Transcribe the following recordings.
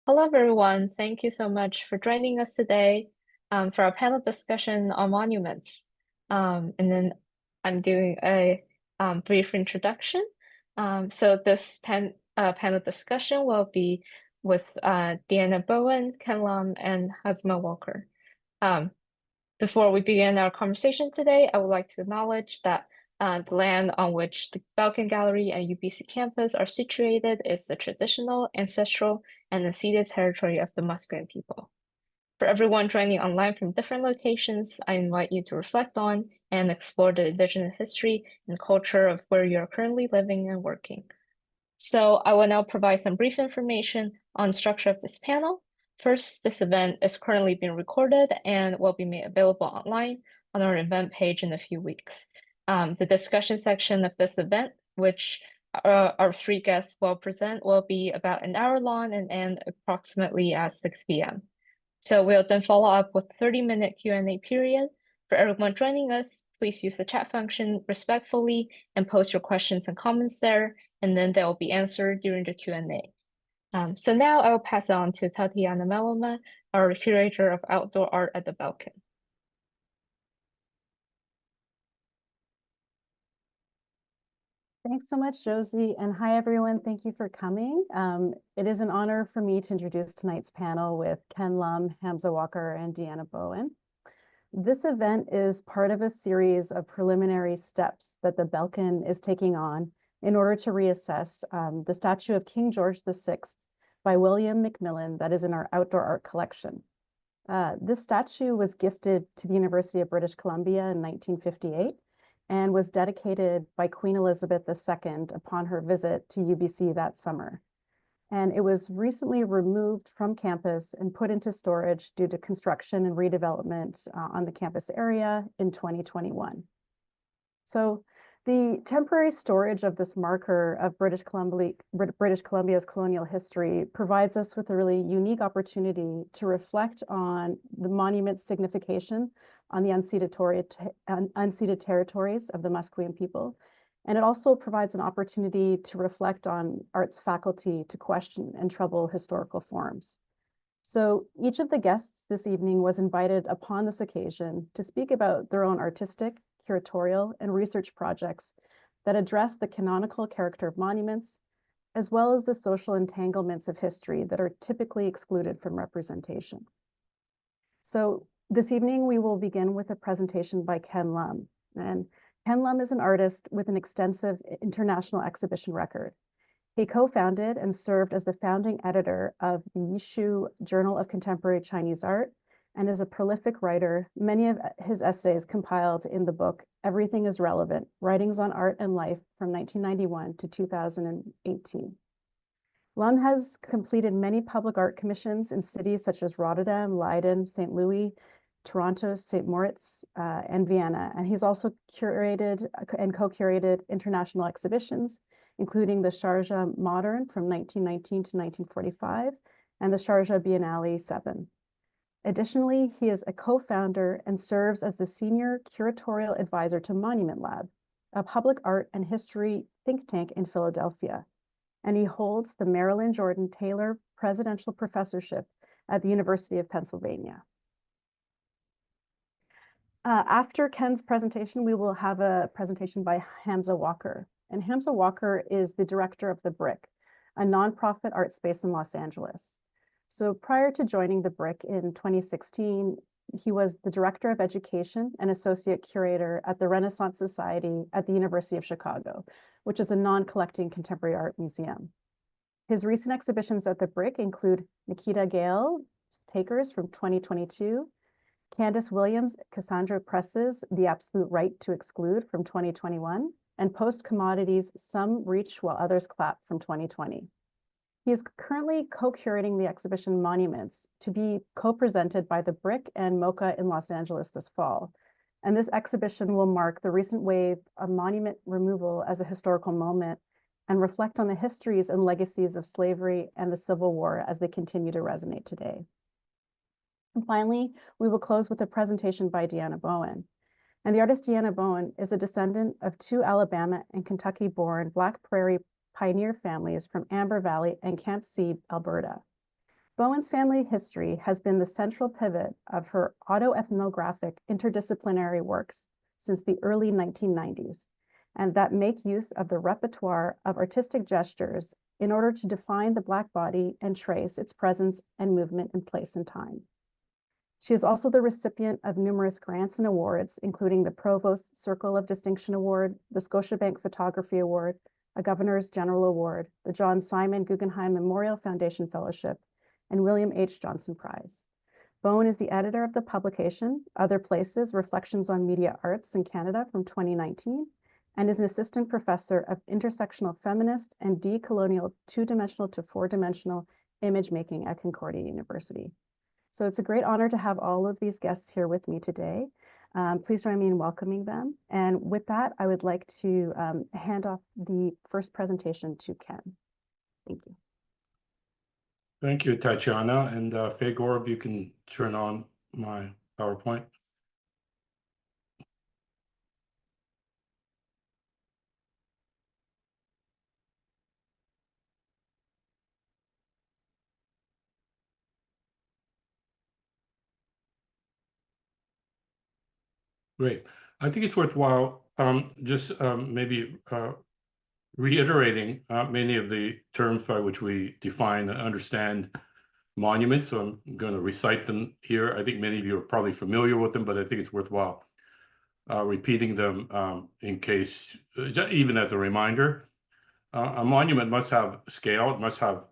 Hello, everyone. Thank you so much for joining us today for our panel discussion on monuments. And then I'm doing a brief introduction. So this panel discussion will be with Deanna Bowen, Lum, and Hamza Walker. Before we begin our conversation today, I would like to acknowledge that the land on which the Belkin Gallery and UBC campus are situated is the traditional, ancestral, and unceded territory of the Musqueam people. For everyone joining online from different locations, I invite you to reflect on and explore the indigenous history and culture of where you are currently living and working. So I will now provide some brief information on the structure of this panel. First, this event is currently being recorded and will be made available online on our event page in a few weeks. The discussion section of this event, which our three guests will present, will be about an hour long and end approximately at 6 p.m. So we'll then follow up with a 30-minute Q&A period. For everyone joining us, please use the chat function respectfully and post your questions and comments there, and then they will be answered during the Q&A. So now I will pass it on to Tatiana Meloma, our curator of outdoor art at the Belkin. Thanks so much, Josie, and hi, everyone. Thank you for coming. It is an honor for me to introduce tonight's panel with Lum, Hamza Walker, and Deanna Bowen. This event is part of a series of preliminary steps that the Belkin is taking on in order to reassess the statue of King George VI by William Macmillan that is in our outdoor art collection. This statue was gifted to the University of British Columbia in 1958 and was dedicated by Queen Elizabeth II upon her visit to UBC that summer. And it was recently removed from campus and put into storage due to construction and redevelopment on the campus area in 2021. So the temporary storage of this marker of British Columbia's colonial history provides us with a really unique opportunity to reflect on the monument's signification on the unceded territories of the Musqueam people. And it also provides an opportunity to reflect on art's faculty to question and trouble historical forms. So each of the guests this evening was invited upon this occasion to speak about their own artistic, curatorial, and research projects that address the canonical character of monuments, as well as the social entanglements of history that are typically excluded from representation. So this evening, we will begin with a presentation by Lum. And Lum is an artist with an extensive international exhibition record. He co-founded and served as the founding editor of the Yishu Journal of Contemporary Chinese Art and is a prolific writer. Many of his essays compiled in the book, Everything is Relevant, Writings on Art and Life from 1991 to 2018. Lum has completed many public art commissions in cities such as Rotterdam, Leiden, St. Louis, Toronto, St. Moritz, and Vienna. And he's also curated and co-curated international exhibitions, including the Sharjah Modern from 1919 to 1945 and the Sharjah Biennale 7. Additionally, he is a co-founder and serves as the senior curatorial advisor to Monument Lab, a public art and history think tank in Philadelphia. And he holds the Marilyn Jordan Taylor Presidential Professorship at the University of Pennsylvania. After Ken's presentation, we will have a presentation by Hamza Walker. And Hamza Walker is the director of The Brick, a nonprofit art space in Los Angeles. So prior to joining The Brick in 2016, he was the director of education and associate curator at the Renaissance Society at the University of Chicago, which is a non-collecting contemporary art museum. His recent exhibitions at The Brick include Nikita Gale's Takers from 2022, Candace Williams' Cassandra Press's The Absolute Right to Exclude from 2021, and Post Commodities' Some Reach While Others Clap from 2020. He is currently co-curating the exhibition Monuments to be co-presented by The Brick and MoCA in Los Angeles this fall. And this exhibition will mark the recent wave of monument removal as a historical moment and reflect on the histories and legacies of slavery and the Civil War as they continue to resonate today. And finally, we will close with a presentation by Deanna Bowen. And the artist Deanna Bowen is a descendant of two Alabama and Kentucky-born Black Prairie pioneer families from Amber Valley and Camp Seed, Alberta. Bowen's family history has been the central pivot of her autoethnographic interdisciplinary works since the early 1990s, and that make use of the repertoire of artistic gestures in order to define the Black body and trace its presence and movement in place and time. She is also the recipient of numerous grants and awards, including the Provost Circle of Distinction Award, the Scotiabank Photography Award, a Governor's General Award, the John Simon Guggenheim Memorial Foundation Fellowship, and William H. Johnson Prize. Bowen is the editor of the publication, Other Places, Reflections on Media Arts in Canada from 2019, and is an assistant professor of intersectional feminist and decolonial two-dimensional to four-dimensional image making at Concordia University. So it's a great honor to have all of these guests here with me today. Please join me in welcoming them. And with that, I would like to hand off the first presentation to Ken. Thank you. Thank you, Tatiana. And Fagor, if you can turn on my PowerPoint. Great. I think it's worthwhile just maybe reiterating many of the terms by which we define and understand monuments. So I'm going to recite them here. I think many of you are probably familiar with them, but I think it's worthwhile repeating them in case, even as a reminder. A monument must have scale. It must have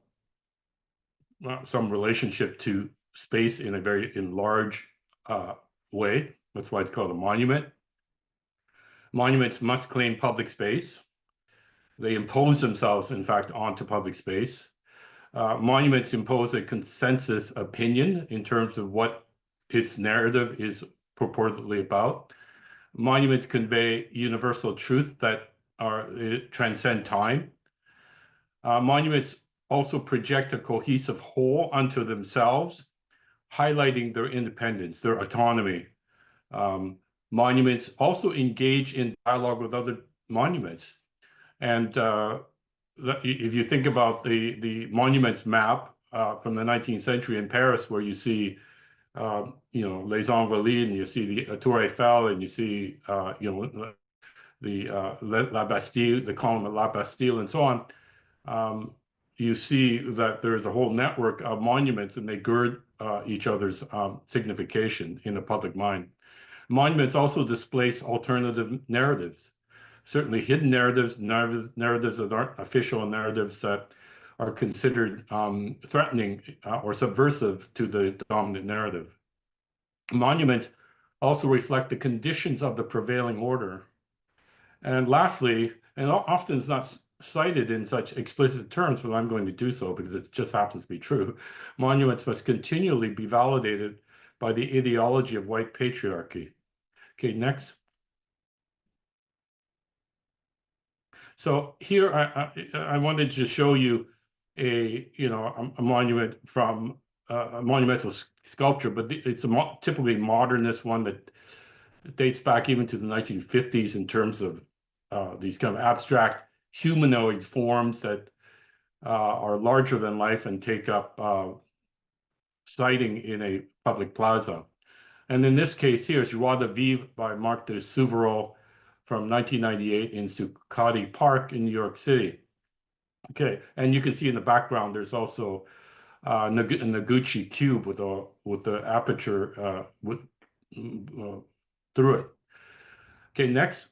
some relationship to space in a very large way. That's why it's called a monument. Monuments must claim public space. They impose themselves, in fact, onto public space. Monuments impose a consensus opinion in terms of what its narrative is purportedly about. Monuments convey universal truth that transcend time. Monuments also project a cohesive whole unto themselves, highlighting their independence, their autonomy. Monuments also engage in dialogue with other monuments. And if you think about the monuments map from the 19th century in Paris, where you see, Les Invalides, and you see the Tour Eiffel, and you see, La Bastille, the column of La Bastille, and so on, you see that there's a whole network of monuments, and they gird each other's signification in the public mind. Monuments also displace alternative narratives. Certainly hidden narratives that aren't official, narratives that are considered threatening or subversive to the dominant narrative. Monuments also reflect the conditions of the prevailing order. And lastly, and often it's not cited in such explicit terms, but I'm going to do so because it just happens to be true, monuments must continually be validated by the ideology of white patriarchy. Okay, next. So here I wanted to show you a monument from a monumental sculpture, but it's a typically modernist one that dates back even to the 1950s in terms of these kind of abstract humanoid forms that are larger than life and take up siting in a public plaza. And in this case here, it's Joie de Vivre by Marc de Souverol from 1998 in Zuccotti Park in New York City. Okay, and you can see in the background there's also a Noguchi cube with the aperture through it. Okay, next.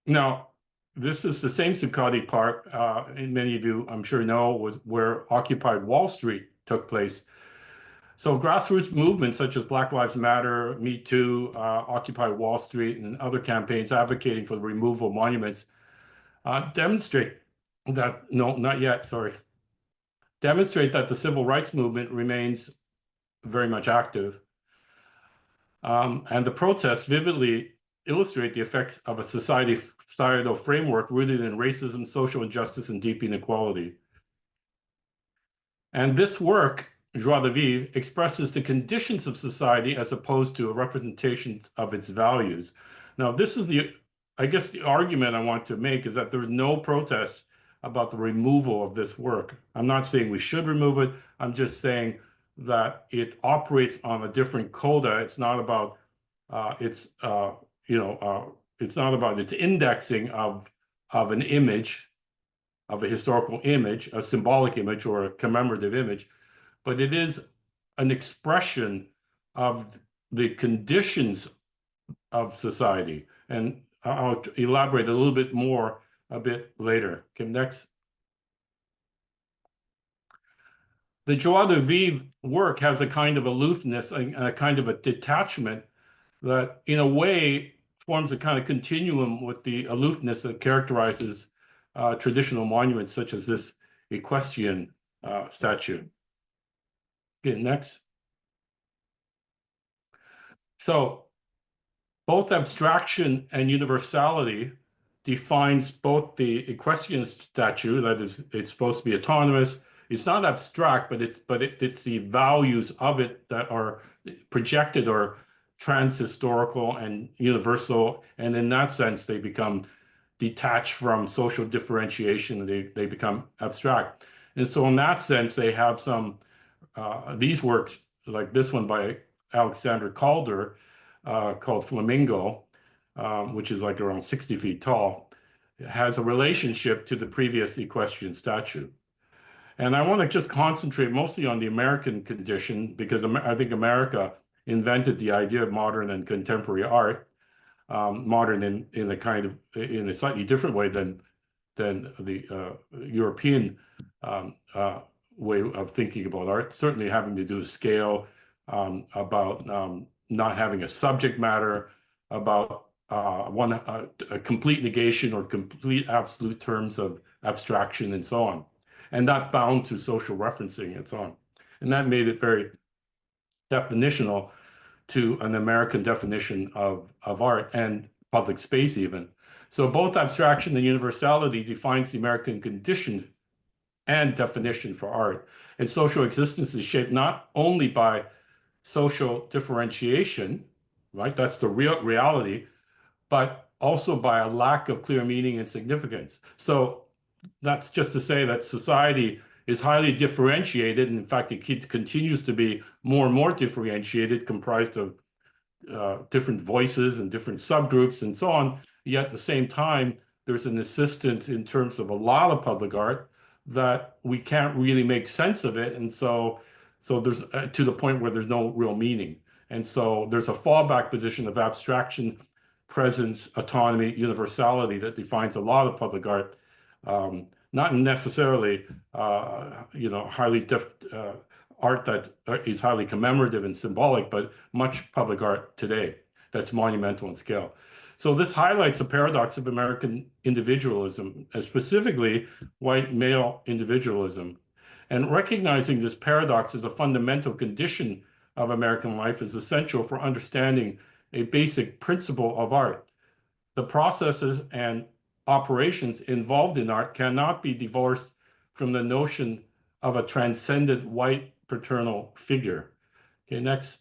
Now, this is the same Zuccotti Park, and many of you, I'm sure, know, was where Occupy Wall Street took place. So grassroots movements such as Black Lives Matter, Me Too, Occupy Wall Street, and other campaigns advocating for the removal of monuments demonstrate that, no, not yet, sorry, demonstrate that the civil rights movement remains very much active. And the protests vividly illustrate the effects of a societal framework rooted in racism, social injustice, and deep inequality. And this work, Joie de Vivre, expresses the conditions of society as opposed to a representation of its values. Now, this is I guess the argument I want to make is that there's no protests about the removal of this work. I'm not saying we should remove it. I'm just saying that it operates on a different coda. It's not about it's not about its indexing of an image, of a historical image, a symbolic image or a commemorative image, but it is an expression of the conditions of society. And I'll elaborate a little bit more a bit later. Okay, next. The joie de vivre work has a kind of aloofness and a kind of a detachment that, in a way, forms a kind of continuum with the aloofness that characterizes traditional monuments such as this equestrian statue. Okay, next. So both abstraction and universality defines both the equestrian statue, that is, it's supposed to be autonomous. It's not abstract, but it's the values of it that are projected or trans-historical and universal, and in that sense, they become detached from social differentiation. They become abstract, and so in that sense, they have some these works, like this one by Alexander Calder, called Flamingo, which is like around 60 feet tall, has a relationship to the previous equestrian statue. And I want to just concentrate mostly on the American condition, because I think America invented the idea of modern and contemporary art, modern in a slightly different way than the European way of thinking about art, certainly having to do with scale, about not having a subject matter, about a complete negation or complete absolute terms of abstraction and so on, and not bound to social referencing and so on. And that made it very definitional to an American definition of art and public space even. So both abstraction and universality defines the American condition and definition for art. And social existence is shaped not only by social differentiation, right? That's the real reality, but also by a lack of clear meaning and significance. So that's just to say that society is highly differentiated. And in fact, it continues to be more and more differentiated, comprised of different voices and different subgroups and so on. Yet at the same time, there's an insistence in terms of a lot of public art that we can't really make sense of it. And so there's to the point where there's no real meaning. And so there's a fallback position of abstraction, presence, autonomy, universality that defines a lot of public art. Not necessarily, highly art that is highly commemorative and symbolic, but much public art today that's monumental in scale. So this highlights a paradox of American individualism, and specifically white male individualism. And recognizing this paradox as a fundamental condition of American life is essential for understanding a basic principle of art. The processes and operations involved in art cannot be divorced from the notion of a transcendent white paternal figure. Okay, next.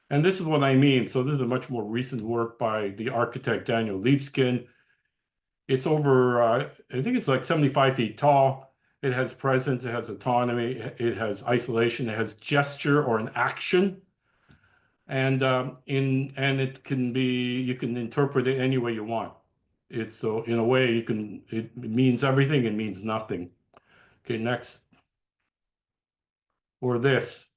And this is what I mean. So this is a much more recent work by the architect Daniel Libeskind. It's over, I think it's like 75 feet tall. It has presence, it has autonomy, it has isolation, it has gesture or an action. And it can be, you can interpret it any way you want. It's so in a way it means everything and means nothing. Okay, next. Or this.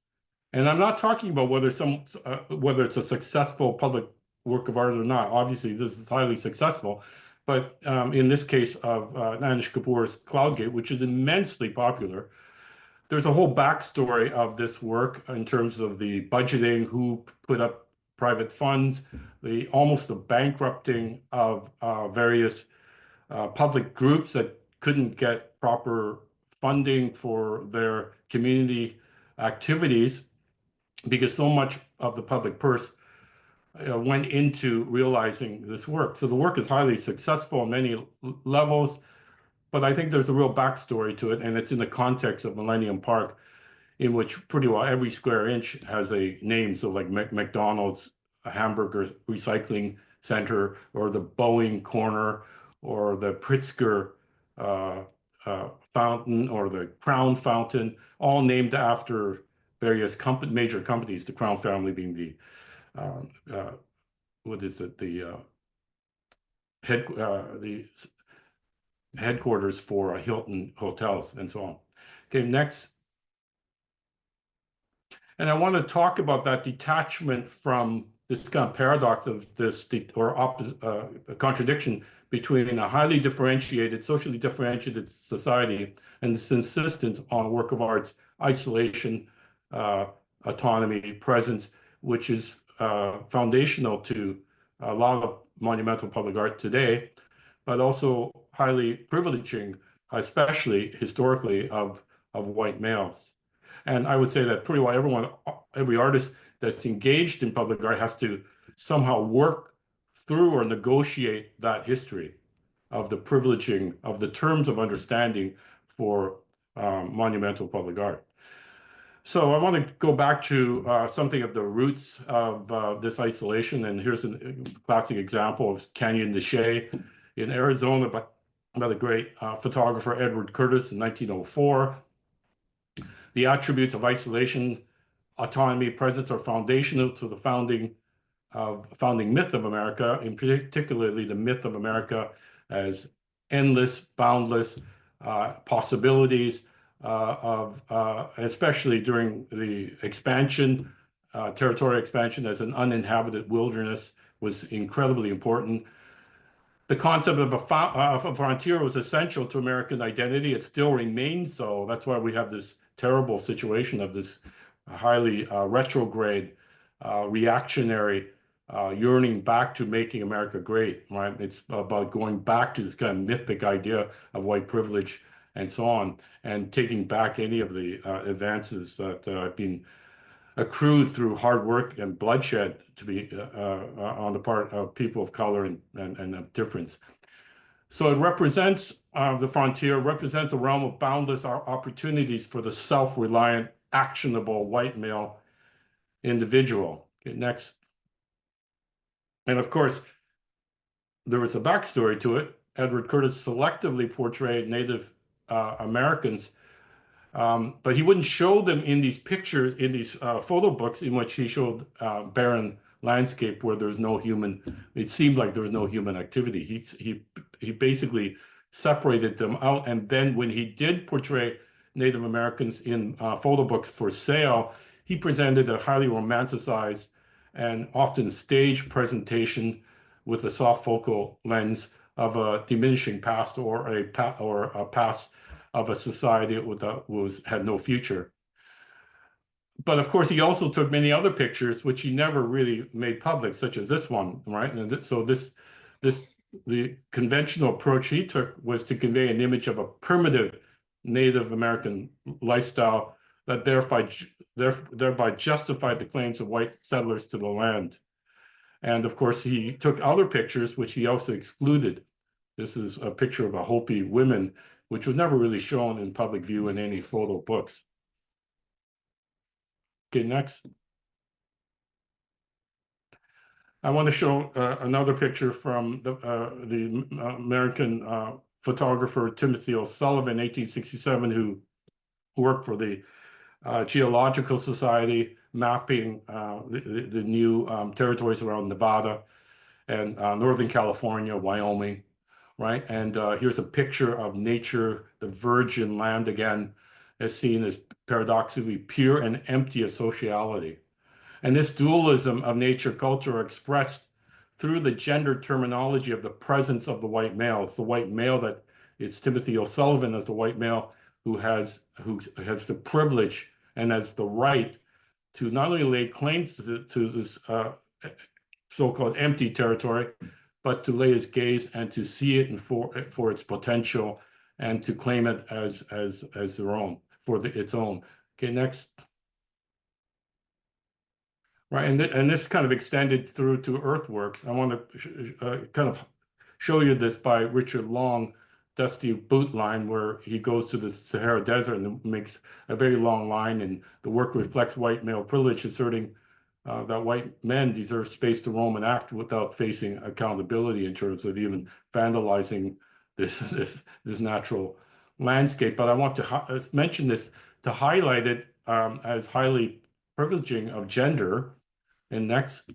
And I'm not talking about whether it's a successful public work of art or not. Obviously, this is highly successful. But in this case of Anish Kapoor's Cloudgate, which is immensely popular, there's a whole backstory of this work in terms of the budgeting, who put up private funds, almost the bankrupting of various public groups that couldn't get proper funding for their community activities, because so much of the public purse went into realizing this work. So the work is highly successful on many levels, but I think there's a real backstory to it, and it's in the context of Millennium Park, in which pretty well every square inch has a name. So like McDonald's, a hamburger recycling center, or the Boeing corner, or the Pritzker fountain, or the Crown Fountain, all named after various major companies, the Crown family being the what is it, the headquarters for Hilton hotels and so on. Okay, next. And I want to talk about that detachment from this kind of paradox of this, contradiction between a highly differentiated, socially differentiated society and this insistence on work of art's isolation, autonomy, presence, which is foundational to a lot of monumental public art today, but also highly privileging, especially historically, of white males. And I would say that pretty well every artist that's engaged in public art has to somehow work through or negotiate that history of the privileging of the terms of understanding for monumental public art. So I want to go back to something of the roots of this isolation. And here's a classic example of Canyon de Chelly in Arizona by the great photographer Edward Curtis in 1904. The attributes of isolation, autonomy, presence are foundational to the founding myth of America, and particularly the myth of America as endless, boundless possibilities especially during the expansion, territorial expansion as an uninhabited wilderness was incredibly important. The concept of a frontier was essential to American identity. It still remains so. That's why we have this terrible situation of this highly retrograde, reactionary yearning back to making America great, right? It's about going back to this kind of mythic idea of white privilege and so on, and taking back any of the advances that have been accrued through hard work and bloodshed to be on the part of people of color and of difference. So it represents, the frontier represents a realm of boundless opportunities for the self-reliant, actionable white male individual. Okay, next. And of course, there was a backstory to it. Edward Curtis selectively portrayed Native Americans, but he wouldn't show them in these pictures, in these photo books in which he showed barren landscape where there's no human, it seemed like there was no human activity. He basically separated them out. And then when he did portray Native Americans in photo books for sale, he presented a highly romanticized and often staged presentation with a soft focal lens of a diminishing past or a past of a society that had no future. But of course, he also took many other pictures which he never really made public, such as this one, right? And so the conventional approach he took was to convey an image of a primitive Native American lifestyle that thereby justified the claims of white settlers to the land. And of course, he took other pictures which he also excluded. This is a picture of a Hopi woman, which was never really shown in public view in any photo books. Okay, next. I want to show another picture from the American photographer Timothy O'Sullivan, 1867, who worked for the Geological Society, mapping the new territories around Nevada and Northern California, Wyoming, right? And here's a picture of nature, the virgin land again, as seen as paradoxically pure and empty of sociality. And this dualism of nature culture are expressed through the gender terminology of the presence of the white male. It's the white male that it's Timothy O'Sullivan as the white male who has the privilege and has the right to not only lay claims to this so-called empty territory, but to lay his gaze and to see it and for its potential and to claim it as their own, its own. Okay, next. Right, and this kind of extended through to earthworks. I want to kind of show you this by Richard Long, Dusty Boot Line, where he goes to the Sahara Desert and makes a very long line, and the work reflects white male privilege, asserting that white men deserve space to roam and act without facing accountability in terms of even vandalizing this natural landscape. But I want to mention this to highlight it as highly privileging of gender. And next,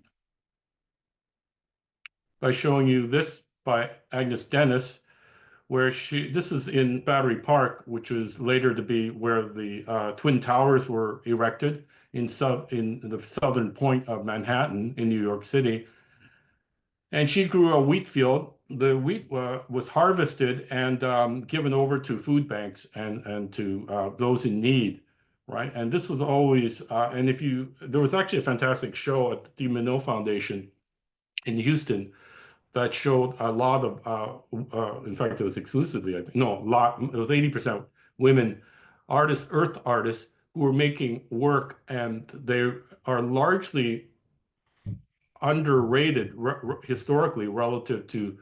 by showing you this by Agnes Dennis, where this is in Battery Park, which was later to be where the Twin Towers were erected in the southern point of Manhattan in New York City. And she grew a wheat field. The wheat was harvested and given over to food banks and to those in need, right? And this was always, and there was actually a fantastic show at the Minot Foundation in Houston that showed a lot of, in fact, it was exclusively, it was 80% women artists, earth artists, who were making work, and they are largely underrated historically relative to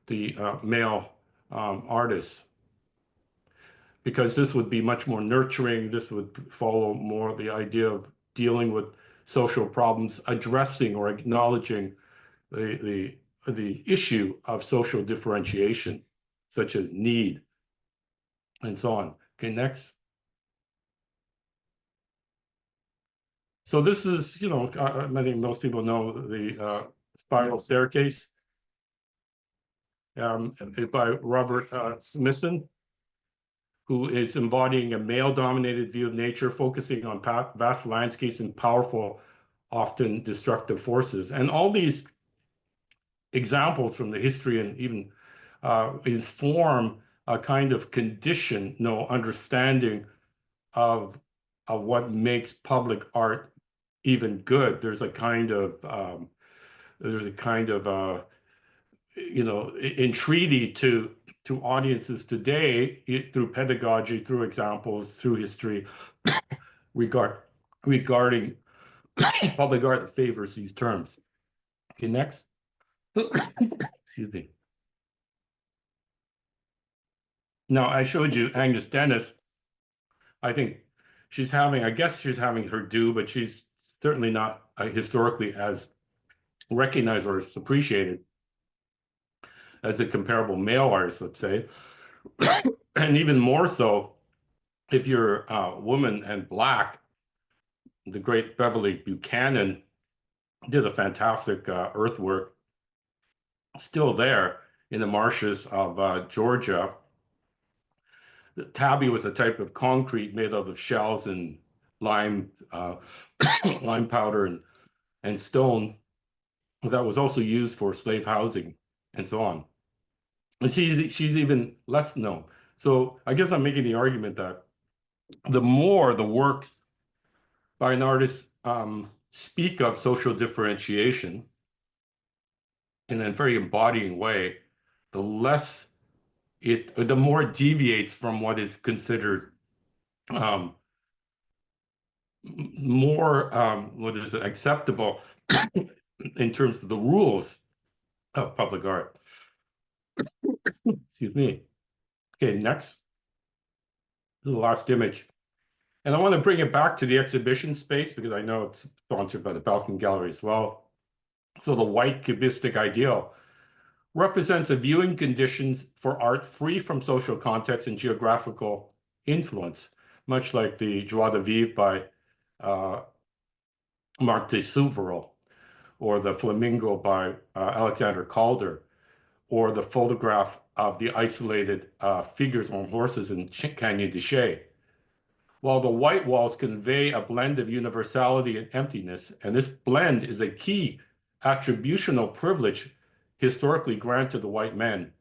the male artists, because this would be much more nurturing. This would follow more the idea of dealing with social problems, addressing or acknowledging the issue of social differentiation, such as need, and so on. Okay, next. So this is, I think most people know the spiral staircase by Robert Smithson, who is embodying a male-dominated view of nature, focusing on vast landscapes and powerful, often destructive forces. And all these examples from the history and even inform a kind of condition, understanding of what makes public art even good. There's a kind of entreaty to audiences today through pedagogy, through examples, through history, regarding public art that favors these terms. Okay, next. Excuse me. Now, I showed you Agnes Dennis. I think I guess she's having her due, but she's certainly not historically as recognized or appreciated as a comparable male artist, let's say. And even more so, if you're a woman and Black, the great Beverly Buchanan did a fantastic earthwork, still there in the marshes of Georgia. The tabby was a type of concrete made out of shells and lime powder and stone that was also used for slave housing and so on. And she's even less known. So I guess I'm making the argument that the more the works by an artist speak of social differentiation in a very embodying way, the more it deviates from what is considered more acceptable in terms of the rules of public art. Excuse me. Okay, next. The last image. And I want to bring it back to the exhibition space because I know it's sponsored by the Belkin Gallery as well. So the white cubistic ideal represents a viewing conditions for art free from social context and geographical influence, much like the Joie de Vivre by Marc de Souverel, or the Flamingo by Alexander Calder, or the photograph of the isolated figures on horses in Canyon de Chelly. While the white walls convey a blend of universality and emptiness, and this blend is a key attributional privilege historically granted to white men.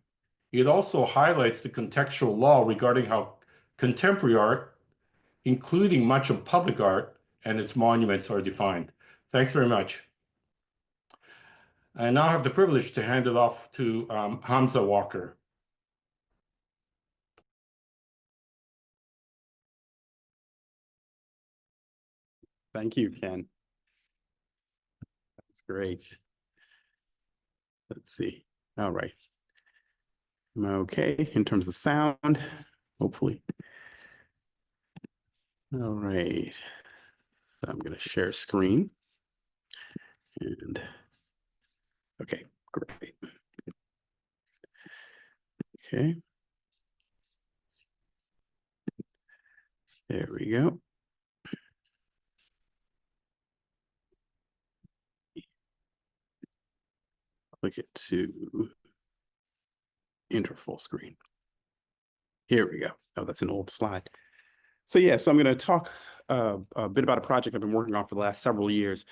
It also highlights the contextual law regarding how contemporary art, including much of public art and its monuments, are defined. Thanks very much. I now have the privilege to hand it off to Hamza Walker. Thank you, Ken. That's great. Let's see. All right. Okay, in terms of sound, hopefully. All right. So I'm going to share screen. And okay, great. Okay. There we go. Click it to enter full screen. Here we go. Oh, that's an old slide. So yeah, so I'm going to talk a bit about a project I've been working on for the last several years.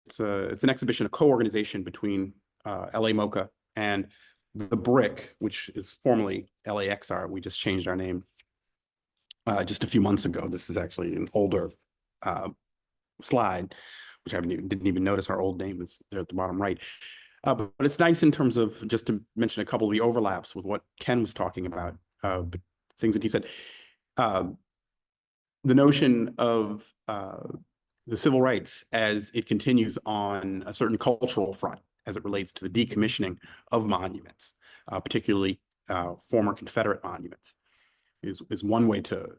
It's an exhibition, a co-organization between LA MoCA and the Brick, which is formerly LAXR. We just changed our name just a few months ago. This is actually an older slide, which I didn't even notice our old name is there at the bottom right. But it's nice in terms of, just to mention a couple of the overlaps with what Ken was talking about, things that he said. The notion of the civil rights as it continues on a certain cultural front as it relates to the decommissioning of monuments, particularly former Confederate monuments, is one way to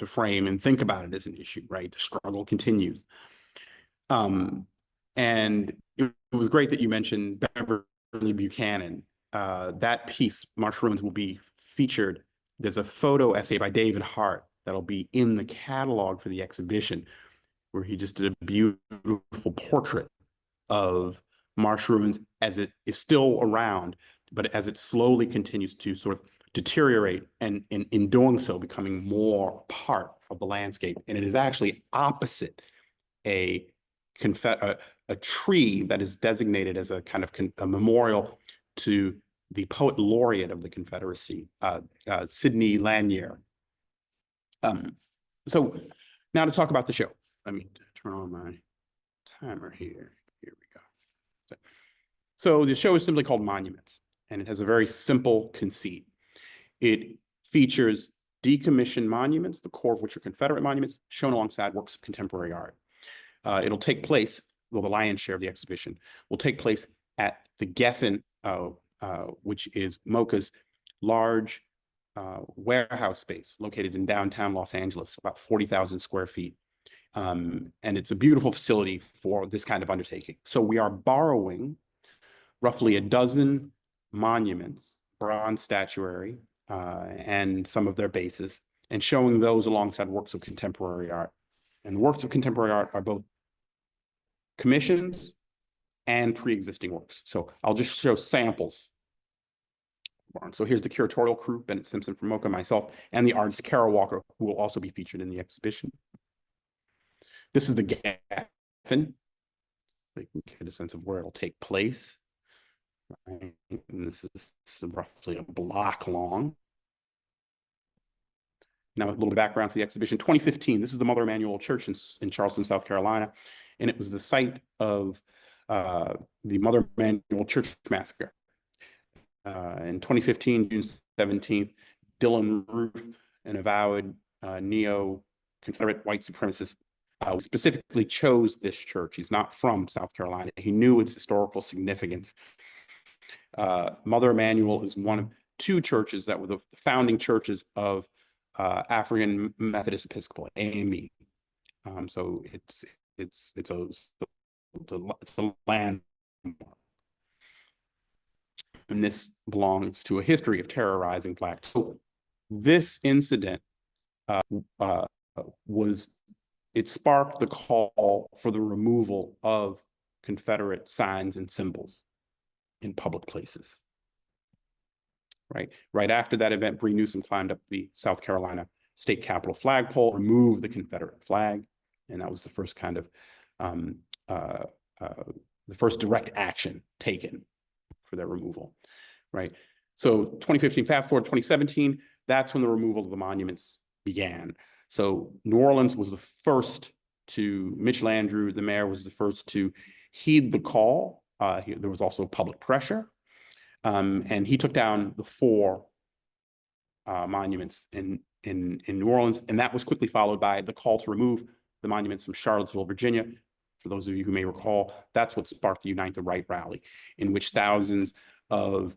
frame and think about it as an issue, right? The struggle continues. And it was great that you mentioned Beverly Buchanan. That piece, Marsh Ruins, will be featured. There's a photo essay by David Hart that'll be in the catalog for the exhibition, where he just did a beautiful portrait of Marsh Ruins as it is still around, but as it slowly continues to sort of deteriorate, and in doing so, becoming more part of the landscape. And it is actually opposite a tree that is designated as a kind of a memorial to the poet laureate of the Confederacy, Sidney Lanier. So now to talk about the show. Let me turn on my timer here. Here we go. So the show is simply called Monuments, and it has a very simple conceit. It features decommissioned monuments, the core of which are Confederate monuments, shown alongside works of contemporary art. It'll take place, well, the lion's share of the exhibition will take place at the Geffen, which is MoCA's large warehouse space located in downtown Los Angeles, about 40,000 square feet. And it's a beautiful facility for this kind of undertaking. So we are borrowing roughly a dozen monuments, bronze statuary, and some of their bases, and showing those alongside works of contemporary art. And the works of contemporary art are both commissions and pre-existing works. So I'll just show samples. So here's the curatorial crew, Bennett Simpson from MoCA, myself, and the artist Carol Walker, who will also be featured in the exhibition. This is the Geffen. So you can get a sense of where it'll take place. Right? And this is roughly a block long. Now, a little background for the exhibition. 2015, this is the Mother Emanuel Church in Charleston, South Carolina. And it was the site of the Mother Emanuel Church massacre. In 2015, June 17th, Dylan Roof, an avowed neo-Confederate white supremacist, specifically chose this church. He's not from South Carolina. He knew its historical significance. Mother Emanuel is one of two churches that were the founding churches of African Methodist Episcopal, AME. So it's a landmark. And this belongs to a history of terrorizing Black people. This incident it sparked the call for the removal of Confederate signs and symbols in public places. Right after that event, Bree Newsom climbed up the South Carolina state capitol flagpole, removed the Confederate flag, and that was the first kind of the first direct action taken for their removal. Right. So 2015, fast forward 2017, that's when the removal of the monuments began. So New Orleans was the first to, Mitch Landrieu, the mayor, was the first to heed the call. There was also public pressure. And he took down the 4 monuments in New Orleans. And that was quickly followed by the call to remove the monuments from Charlottesville, Virginia. For those of you who may recall, that's what sparked the Unite the Right rally, in which thousands of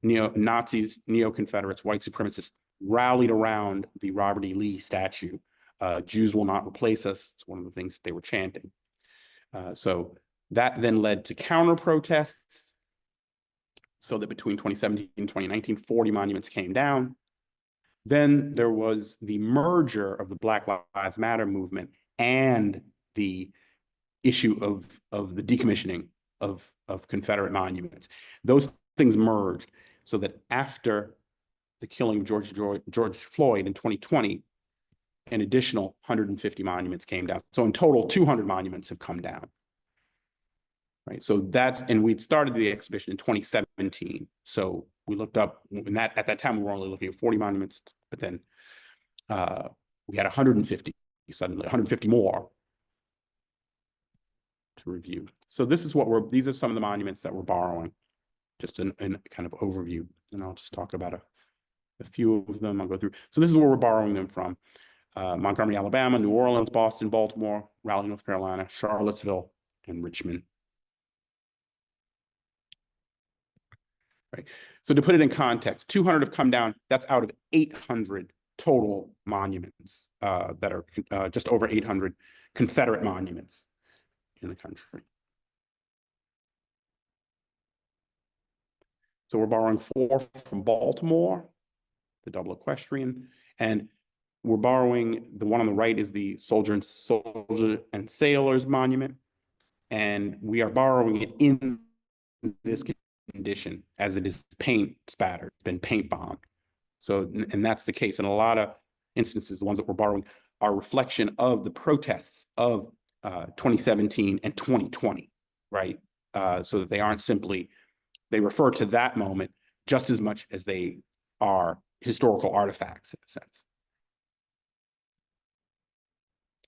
neo-Nazis, neo-Confederates, white supremacists rallied around the Robert E. Lee statue Jews will not replace us. It's one of the things that they were chanting. So that then led to counter protests, so that between 2017 and 2019, 40 monuments came down. Then there was the merger of the Black Lives Matter movement and the issue of the decommissioning of Confederate monuments. Those things merged, so that after the killing of George Floyd in 2020, an additional 150 monuments came down. So in total, 200 monuments have come down. Right, so and we'd started the exhibition in 2017. So we looked up, and at that time we were only looking at 40 monuments, but then we had 150 suddenly, 150 more to review. So this is these are some of the monuments that we're borrowing, just in kind of overview, and I'll just talk about a few of them. I'll go through. So this is where we're borrowing them from: Montgomery, Alabama; New Orleans; Boston; Baltimore; Raleigh, North Carolina; Charlottesville; and Richmond. Right. So to put it in context, 200 have come down. That's out of 800 total monuments that are just over 800 Confederate monuments in the country. So we're borrowing 4 from Baltimore, the double equestrian, and we're borrowing the one on the right is the Soldier and Sailors Monument, and we are borrowing it in this condition as it is paint spattered, been paint bombed. So, and that's the case in a lot of instances. The ones that we're borrowing are a reflection of the protests of 2017 and 2020, right? So that they aren't simply, they refer to that moment just as much as they are historical artifacts in a sense.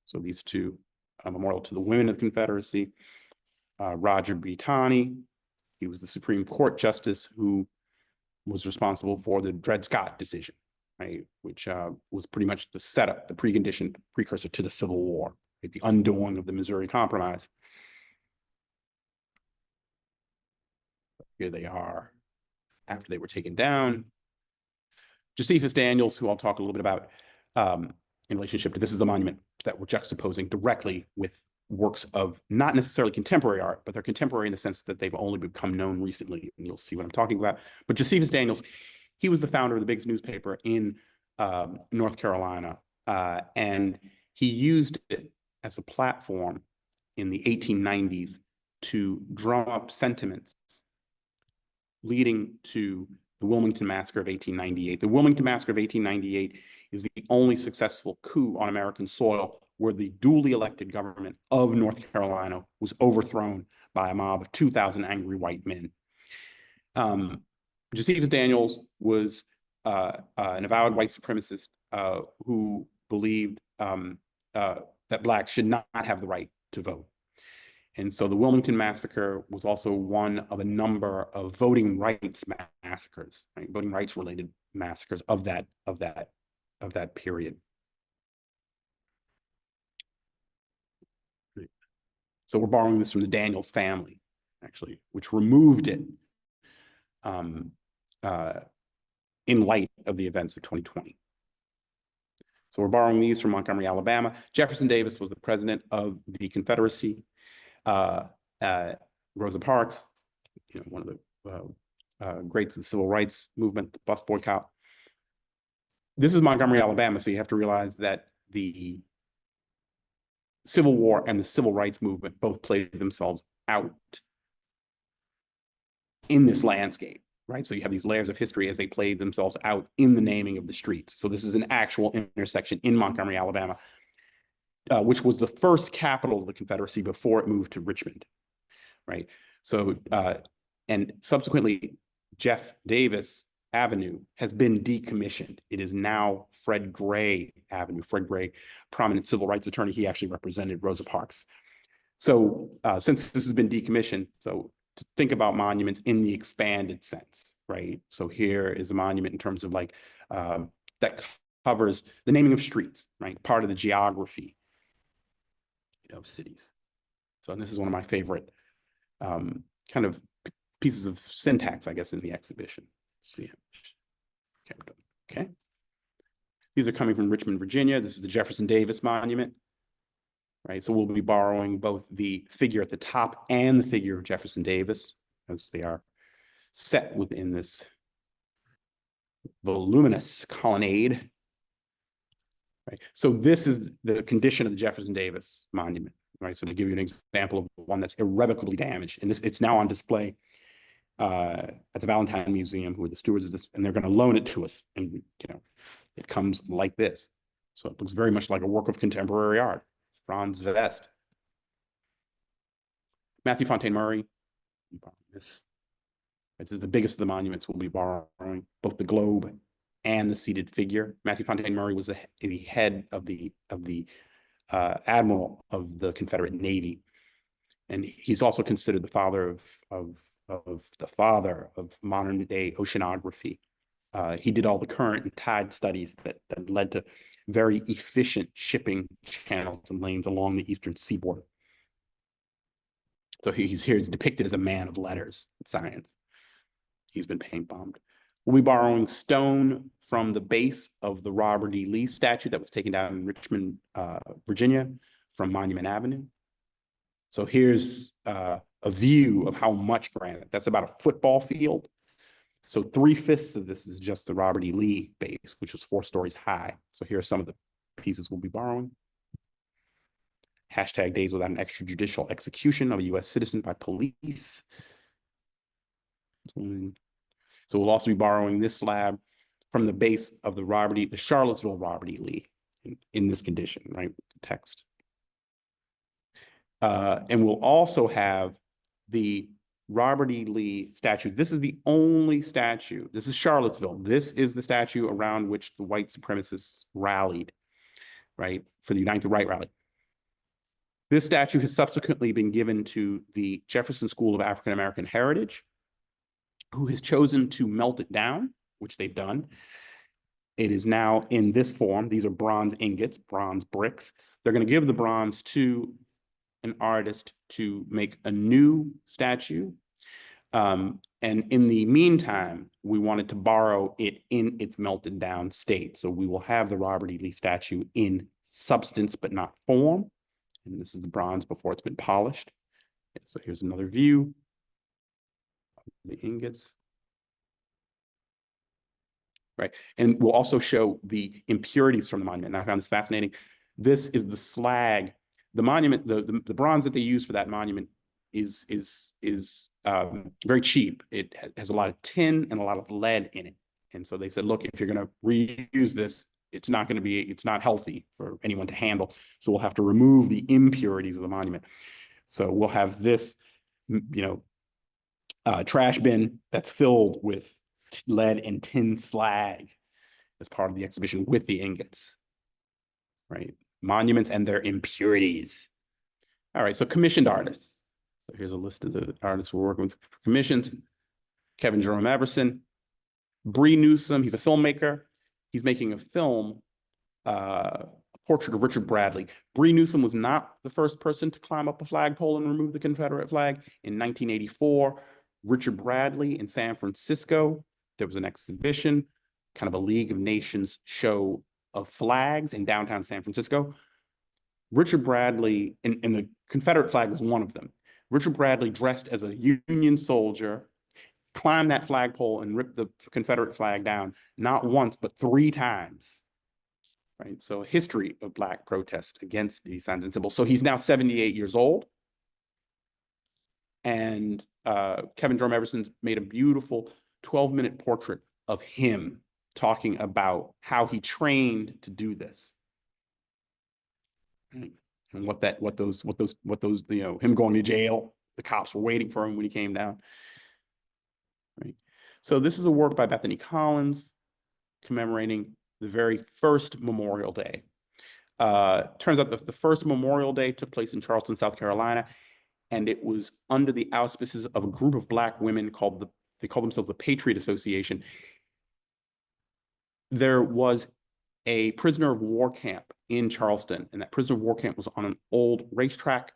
So these two, a memorial to the women of the Confederacy, Roger B. Taney. He was the Supreme Court justice who was responsible for the Dred Scott decision, right? Which was pretty much the setup, the precondition, precursor to the Civil War, right? The undoing of the Missouri Compromise. Here they are after they were taken down. Josephus Daniels, who I'll talk a little bit about in relationship to, this is a monument that we're juxtaposing directly with works of not necessarily contemporary art, but they're contemporary in the sense that they've only become known recently, and you'll see what I'm talking about. But Josephus Daniels, he was the founder of the biggest newspaper in North Carolina, and he used it as a platform in the 1890s to drum up sentiments leading to the Wilmington Massacre of 1898. The Wilmington Massacre of 1898 is the only successful coup on American soil where the duly elected government of North Carolina was overthrown by a mob of 2,000 angry white men. Josephus Daniels was an avowed white supremacist who believed that Blacks should not have the right to vote. And so the Wilmington Massacre was also one of a number of voting rights massacres, right? Voting rights related massacres of that period. So we're borrowing this from the Daniels family, actually, which removed it in light of the events of 2020. So we're borrowing these from Montgomery, Alabama. Jefferson Davis was the president of the Confederacy. Rosa Parks, you know, one of the greats of the civil rights movement, the bus boycott. This is Montgomery, Alabama, so you have to realize that the Civil War and the civil rights movement both played themselves out in this landscape, right? So you have these layers of history as they played themselves out in the naming of the streets. So this is an actual intersection in Montgomery, Alabama, which was the first capital of the Confederacy before it moved to Richmond, right? So, and subsequently, Jeff Davis Avenue has been decommissioned. It is now Fred Gray Avenue. Fred Gray, prominent civil rights attorney, he actually represented Rosa Parks. So since this has been decommissioned, so to think about monuments in the expanded sense, right? So here is a monument in terms of like, that covers the naming of streets, right? Part of the geography, you know, cities. So, and this is one of my favorite kind of pieces of syntax, I guess, in the exhibition. Let's see. Okay. These are coming from Richmond, Virginia. This is the Jefferson Davis Monument, right? So we'll be borrowing both the figure at the top and the figure of Jefferson Davis, as they are set within this voluminous colonnade. Right. So this is the condition of the Jefferson Davis Monument, right? So to give you an example of one that's irrevocably damaged, and it's now on display at the Valentine Museum, who are the stewards of this, and they're going to loan it to us. And it comes like this. So it looks very much like a work of contemporary art. Franz West. Matthew Fontaine Murray. This is the biggest of the monuments we'll be borrowing, both the globe and the seated figure. Matthew Fontaine Murray was the head of the admiral of the Confederate Navy, and he's also considered the father of modern day oceanography. He did all the current and tide studies that led to very efficient shipping channels and lanes along the eastern seaboard. So he's depicted as a man of letters and science. He's been paint bombed. We'll be borrowing stone from the base of the Robert E. Lee statue that was taken down in Richmond, Virginia, from Monument Avenue. So here's a view of how much granite. That's about a football field. So 3/5 of this is just the Robert E. Lee base, which was 4 stories high. So here are some of the pieces we'll be borrowing. Hashtag days without an extrajudicial execution of a U.S. citizen by police. So we'll also be borrowing this slab from the base of the Charlottesville Robert E. Lee in this condition, right? Text. And we'll also have the Robert E. Lee statue. This is the only statue. This is Charlottesville. This is the statue around which the white supremacists rallied, right? For the Unite the Right rally. This statue has subsequently been given to the Jefferson School of African American Heritage, who has chosen to melt it down, which they've done. It is now in this form. These are bronze ingots, bronze bricks. They're going to give the bronze to an artist to make a new statue. And in the meantime, we wanted to borrow it in its melted down state. So we will have the Robert E. Lee statue in substance, but not form. And this is the bronze before it's been polished. So here's another view of the ingots. Right. And we'll also show the impurities from the monument. And I found this fascinating. This is the slag. The monument, the bronze that they use for that monument is very cheap. It has a lot of tin and a lot of lead in it. And so they said, look, if you're going to reuse this, it's not healthy for anyone to handle. So we'll have to remove the impurities of the monument. So we'll have this, trash bin that's filled with lead and tin slag as part of the exhibition with the ingots, right? Monuments and their impurities. All right, so commissioned artists. So here's a list of the artists we're working with for commissions. Kevin Jerome Everson, Bree Newsom, he's a filmmaker. He's making a film, a portrait of Richard Bradley. Bree Newsom was not the first person to climb up a flagpole and remove the Confederate flag. In 1984, Richard Bradley in San Francisco, there was an exhibition, kind of a League of Nations show of flags in downtown San Francisco. Richard Bradley, and the Confederate flag was one of them. Richard Bradley, dressed as a Union soldier, climbed that flagpole and ripped the Confederate flag down, not once, but 3 times. Right? So a history of Black protest against these signs and symbols. So he's now 78 years old. And Kevin Jerome Everson's made a beautiful 12-minute portrait of him talking about how he trained to do this. And what those, him going to jail, the cops were waiting for him when he came down. Right. So this is a work by Bethany Collins commemorating the very first Memorial Day. Turns out the first Memorial Day took place in Charleston, South Carolina, and it was under the auspices of a group of Black women they call themselves the Patriot Association. There was a prisoner of war camp in Charleston, and that prisoner of war camp was on an old racetrack.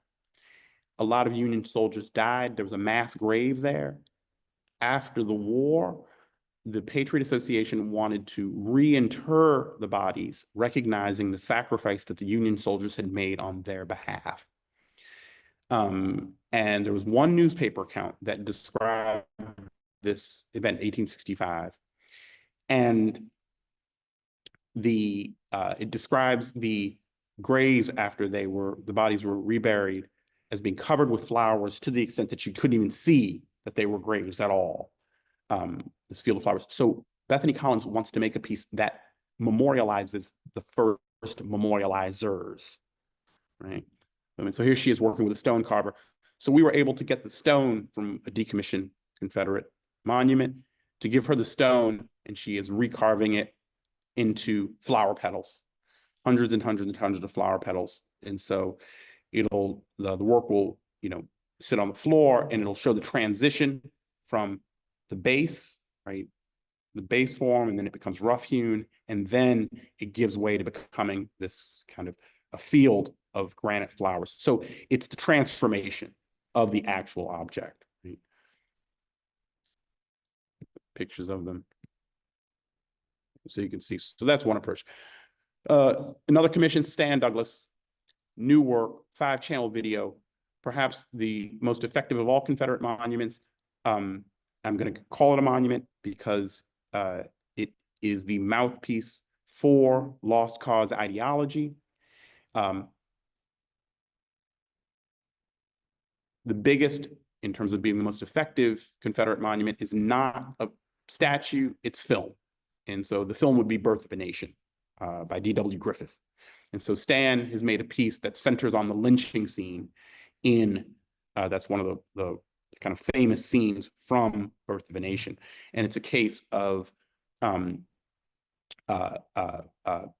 A lot of Union soldiers died. There was a mass grave there. After the war, the Patriot Association wanted to reinter the bodies, recognizing the sacrifice that the Union soldiers had made on their behalf. And there was one newspaper account that described this event, 1865, and it describes the graves after the bodies were reburied as being covered with flowers to the extent that you couldn't even see that they were graves at all. This field of flowers. So Bethany Collins wants to make a piece that memorializes the first memorializers, right? I mean, so here she is working with a stone carver. So we were able to get the stone from a decommissioned Confederate monument to give her the stone, and she is recarving it into flower petals, hundreds and hundreds and hundreds of flower petals. And so the work will, sit on the floor, and it'll show the transition from the base, right? The base form, and then it becomes rough hewn, and then it gives way to becoming this kind of a field of granite flowers. So it's the transformation of the actual object. Right? Pictures of them, so you can see. So that's one approach. Another commission, Stan Douglas, new work, 5-channel video, perhaps the most effective of all Confederate monuments. I'm going to call it a monument because it is the mouthpiece for lost cause ideology. The biggest, in terms of being the most effective Confederate monument, is not a statue, it's film. And so the film would be Birth of a Nation by D.W. Griffith. And so Stan has made a piece that centers on the lynching scene that's one of the kind of famous scenes from Birth of a Nation. And it's a case of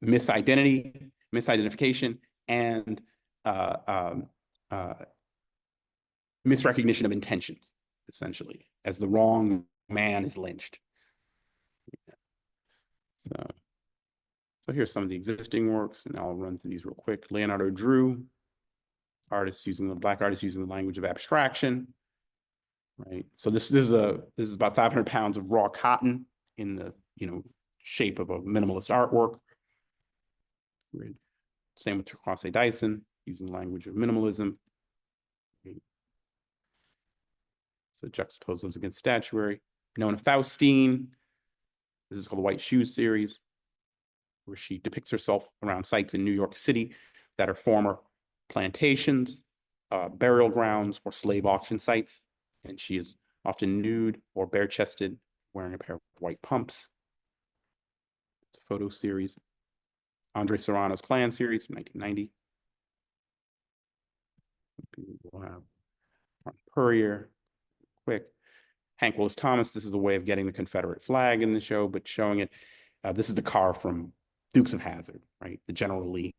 misidentification, and misrecognition of intentions, essentially, as the wrong man is lynched. So here's some of the existing works, and I'll run through these real quick. Leonardo Drew, black artist using the language of abstraction, right? So this is about 500 pounds of raw cotton in the shape of a minimalist artwork. Right. Same with Turquoise Dyson, using the language of minimalism. Right. So juxtapose those against statuary. Nona Faustine, this is called the White Shoes series, where she depicts herself around sites in New York City that are former plantations, burial grounds, or slave auction sites. And she is often nude or bare-chested, wearing a pair of white pumps. It's a photo series. Andre Serrano's Clan series from 1990. We'll have Purrier, quick. Hank Willis Thomas, this is a way of getting the Confederate flag in the show, but showing it. This is the car from Dukes of Hazzard, right? The General Lee.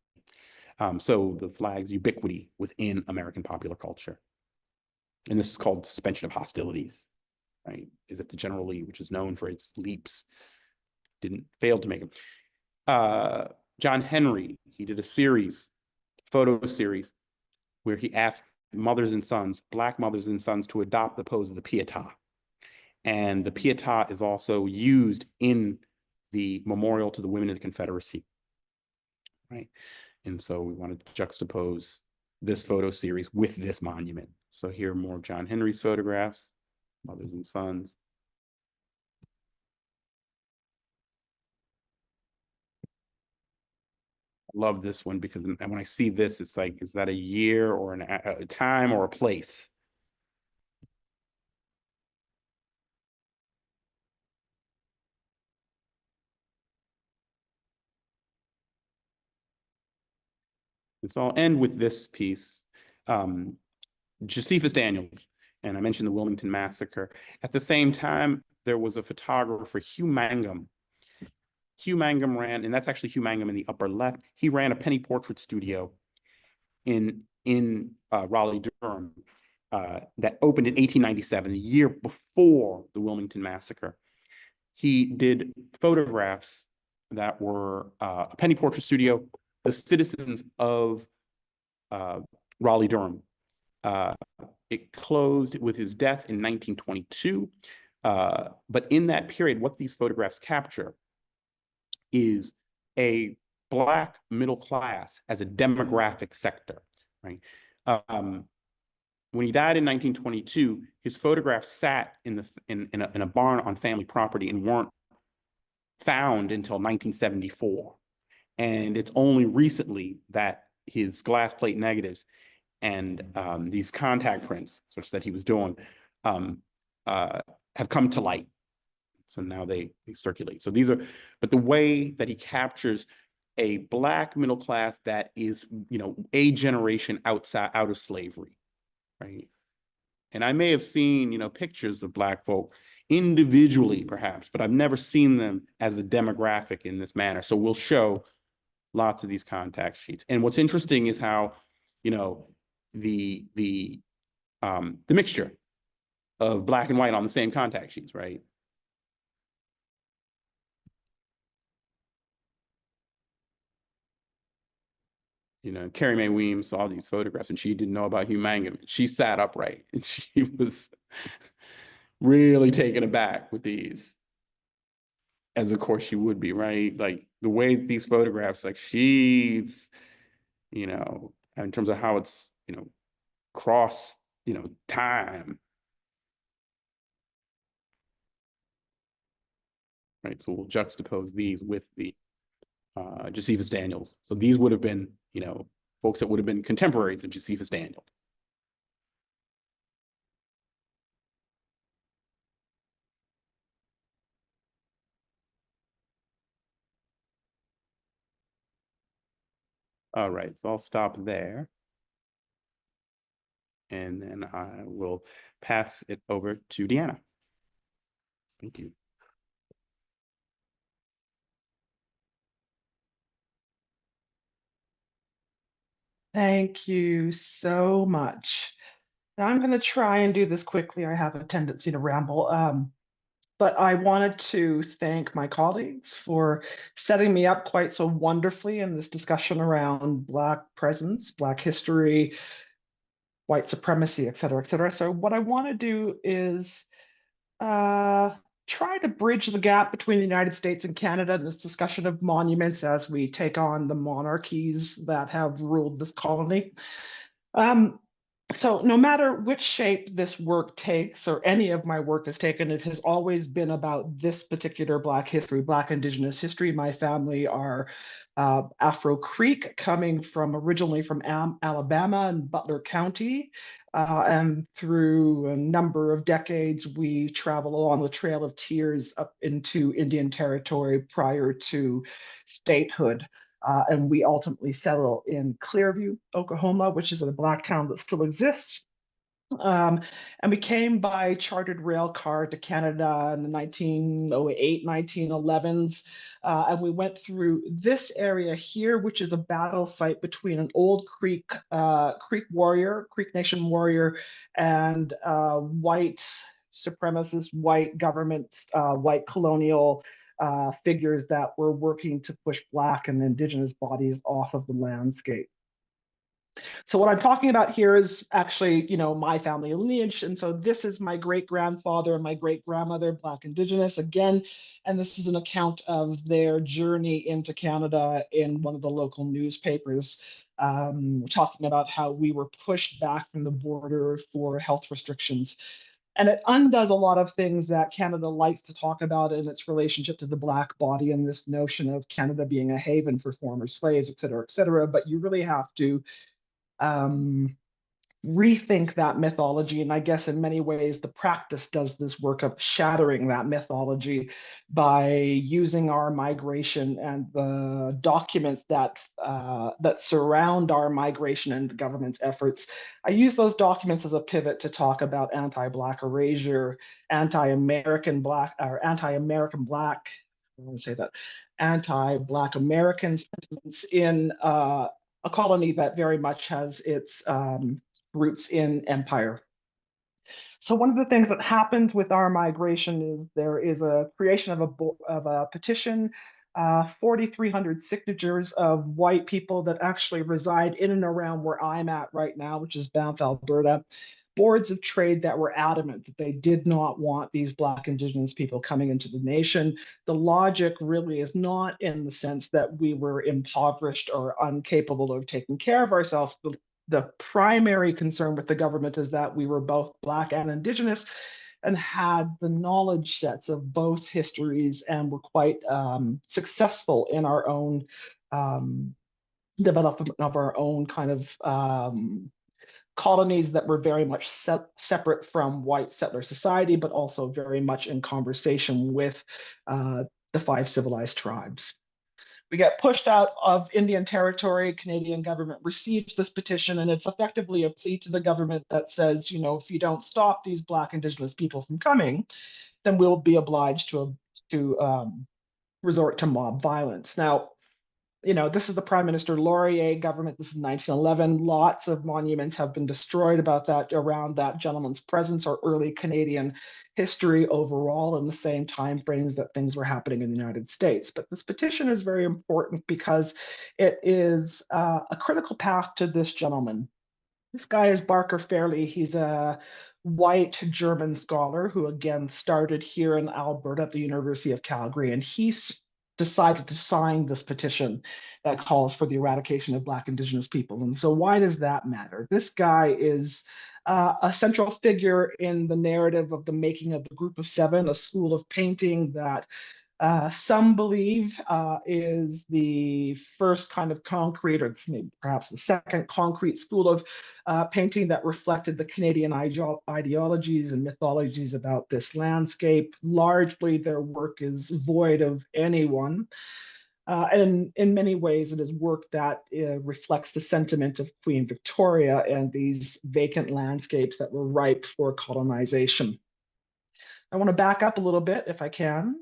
So the flag's ubiquity within American popular culture. And this is called suspension of hostilities, right? Is that the General Lee, which is known for its leaps, didn't fail to make them. John Henry, he did a photo series, where he asked mothers and sons, Black mothers and sons, to adopt the pose of the Pietà. And the Pietà is also used in the memorial to the women of the Confederacy, right? And so we wanted to juxtapose this photo series with this monument. So here are more of John Henry's photographs, mothers and sons. I love this one because when I see this, it's like, is that a year or a time or a place? And so I'll end with this piece. Josephus Daniels, and I mentioned the Wilmington Massacre. At the same time, there was a photographer, Hugh Mangum. Hugh Mangum ran, and that's actually Hugh Mangum in the upper left. He ran a penny portrait studio in Raleigh, Durham, that opened in 1897, the year before the Wilmington Massacre. He did photographs that were a penny portrait studio, the citizens of Raleigh, Durham. It closed with his death in 1922, But in that period, what these photographs capture is a Black middle class as a demographic sector, right? When he died in 1922, his photographs sat in a barn on family property and weren't found until 1974. And it's only recently that his glass plate negatives and these contact prints, such that he was doing, have come to light. So now they circulate. So these are, but the way that he captures a Black middle class that is, a generation out of slavery, right? And I may have seen, pictures of Black folk individually, perhaps, but I've never seen them as a demographic in this manner. So we'll show lots of these contact sheets. And what's interesting is how, the mixture of Black and white on the same contact sheets, right? Carrie Mae Weems saw these photographs and she didn't know about Hugh Mangum. She sat upright and she was really taken aback with these, as of course she would be, right? Like the way these photographs, like she's, in terms of how it's, cross, time. Right, so we'll juxtapose these with the Josephus Daniels. So these would have been, folks that would have been contemporaries of Josephus Daniels. All right, so I'll stop there. And then I will pass it over to Deanna. Thank you. Thank you so much. Now I'm going to try and do this quickly. I have a tendency to ramble. But I wanted to thank my colleagues for setting me up quite so wonderfully in this discussion around Black presence, Black history, white supremacy, et cetera, et cetera. So what I want to do is try to bridge the gap between the United States and Canada in this discussion of monuments as we take on the monarchies that have ruled this colony. So no matter which shape this work takes, or any of my work has taken, it has always been about this particular Black history, Black Indigenous history. My family are Afro Creek, coming originally from Alabama and Butler County. And through a number of decades, we travel along the Trail of Tears up into Indian Territory prior to statehood. And we ultimately settle in Clearview, Oklahoma, which is a Black town that still exists. And we came by chartered rail car to Canada in the 1908, 1911s. And we went through this area here, which is a battle site between an old Creek Nation warrior, and white supremacist, white government, white colonial figures that were working to push Black and Indigenous bodies off of the landscape. So what I'm talking about here is actually, my family lineage. And so this is my great-grandfather and my great-grandmother, Black Indigenous, again. And this is an account of their journey into Canada in one of the local newspapers, talking about how we were pushed back from the border for health restrictions. And it undoes a lot of things that Canada likes to talk about in its relationship to the Black body, and this notion of Canada being a haven for former slaves, et cetera, et cetera. But you really have to rethink that mythology. And I guess in many ways, the practice does this work of shattering that mythology by using our migration and the documents that surround our migration and the government's efforts. I use those documents as a pivot to talk about anti-Black erasure, anti-American Black, I want to say that, anti-Black American sentiments in a colony that very much has its roots in empire. So one of the things that happened with our migration is there is a creation of a petition, 4,300 signatures of white people that actually reside in and around where I'm at right now, which is Banff, Alberta. boards of trade that were adamant that they did not want these Black Indigenous people coming into the nation. The logic really is not in the sense that we were impoverished or incapable of taking care of ourselves. The primary concern with the government is that we were both Black and Indigenous and had the knowledge sets of both histories and were quite successful in our own development of our own kind of colonies that were very much separate from white settler society, but also very much in conversation with the 5 civilized tribes. We get pushed out of Indian territory. Canadian government receives this petition, and it's effectively a plea to the government that says, you know, if you don't stop these Black Indigenous people from coming, then we'll be obliged to resort to mob violence. Now, you know, this is the Prime Minister Laurier government. This is 1911. Lots of monuments have been destroyed about that, around that gentleman's presence, or early Canadian history overall, in the same time frames that things were happening in the United States. But this petition is very important because it is a critical path to this gentleman. This guy is Barker Fairley. He's a white German scholar who, again, started here in Alberta at the University of Calgary, and he's decided to sign this petition that calls for the eradication of Black Indigenous people. And so why does that matter? This guy is a central figure in the narrative of the making of the Group of Seven, a school of painting that some believe is the first kind of concrete, or maybe perhaps the second concrete school of painting that reflected the Canadian ideologies and mythologies about this landscape. Largely, their work is void of anyone. And in many ways, it is work that reflects the sentiment of Queen Victoria and these vacant landscapes that were ripe for colonization. I want to back up a little bit, if I can,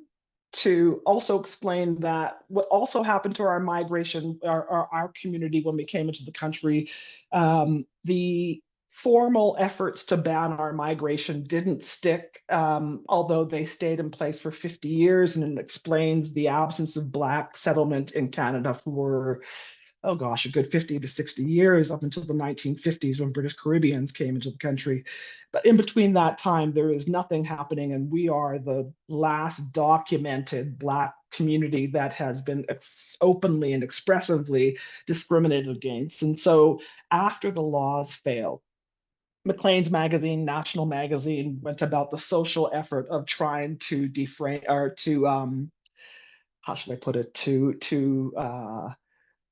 to also explain that what also happened to our migration, our community when we came into the country, the formal efforts to ban our migration didn't stick, although they stayed in place for 50 years, and it explains the absence of Black settlement in Canada for, oh gosh, a good 50 to 60 years, up until the 1950s when British Caribbeans came into the country. But in between that time, there is nothing happening, and we are the last documented Black community that has been openly and expressively discriminated against. And so after the laws failed, Maclean's magazine, National Magazine, went about the social effort of trying to deframe, or to, how should I put it, to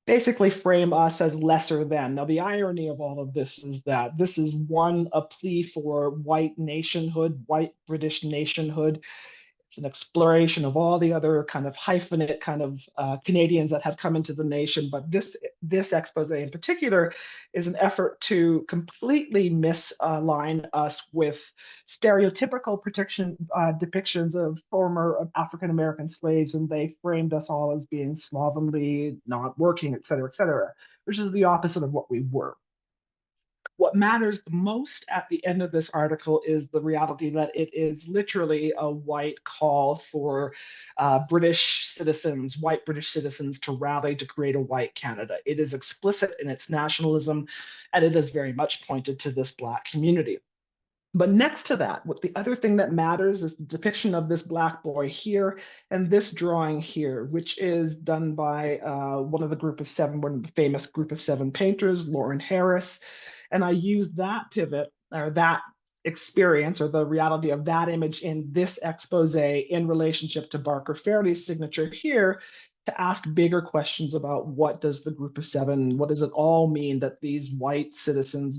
basically frame us as lesser than. Now, the irony of all of this is that this is, one, a plea for white nationhood, white British nationhood. It's an exploration of all the other kind of hyphenate kind of Canadians that have come into the nation. But this expose in particular is an effort to completely misalign us with stereotypical depictions of former African-American slaves, and they framed us all as being slovenly, not working, et cetera, which is the opposite of what we were. What matters the most at the end of this article is the reality that it is literally a white call for British citizens, white British citizens, to rally to create a white Canada. It is explicit in its nationalism, and it is very much pointed to this Black community. But next to that, what the other thing that matters is the depiction of this Black boy here and this drawing here, which is done by one of the Group of Seven, one of the famous Group of Seven painters, Lawrence Harris. And I use that pivot, or that experience, or the reality of that image in this expose in relationship to Barker Fairley's signature here, to ask bigger questions about what does the Group of Seven, what does it all mean that these white citizens,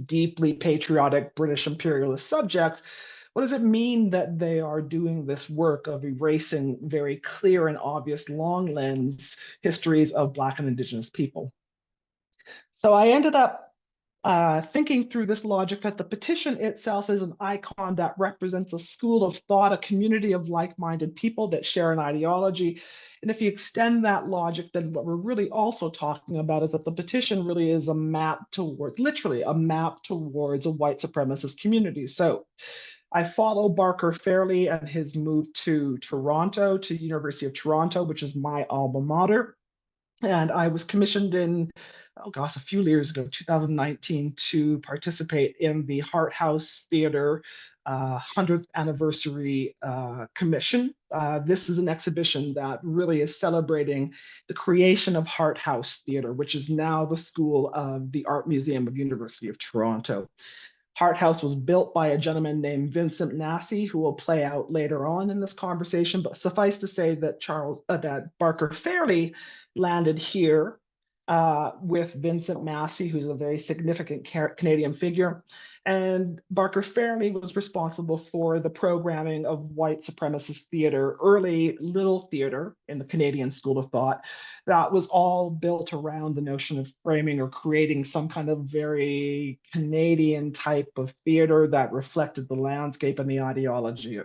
deeply patriotic British imperialist subjects, what does it mean that they are doing this work of erasing very clear and obvious long lens histories of Black and Indigenous people? So I ended up thinking through this logic that the petition itself is an icon that represents a school of thought, a community of like-minded people that share an ideology. And if you extend that logic, then what we're really also talking about is that the petition really is a map towards, literally a map towards a white supremacist community. So I follow Barker Fairley and his move to Toronto, to University of Toronto, which is my alma mater. And I was commissioned in, oh gosh, a few years ago, 2019, to participate in the Hart House Theater 100th anniversary commission. This is an exhibition that really is celebrating the creation of Hart House Theater, which is now the school of the Art Museum of University of Toronto. Hart House was built by a gentleman named Vincent Massey, who will play out later on in this conversation. But suffice to say that that Barker Fairley landed here with Vincent Massey, who's a very significant Canadian figure. And Barker Fairley was responsible for the programming of white supremacist theater, early little theater in the Canadian school of thought, that was all built around the notion of framing or creating some kind of very Canadian type of theater that reflected the landscape and the ideology.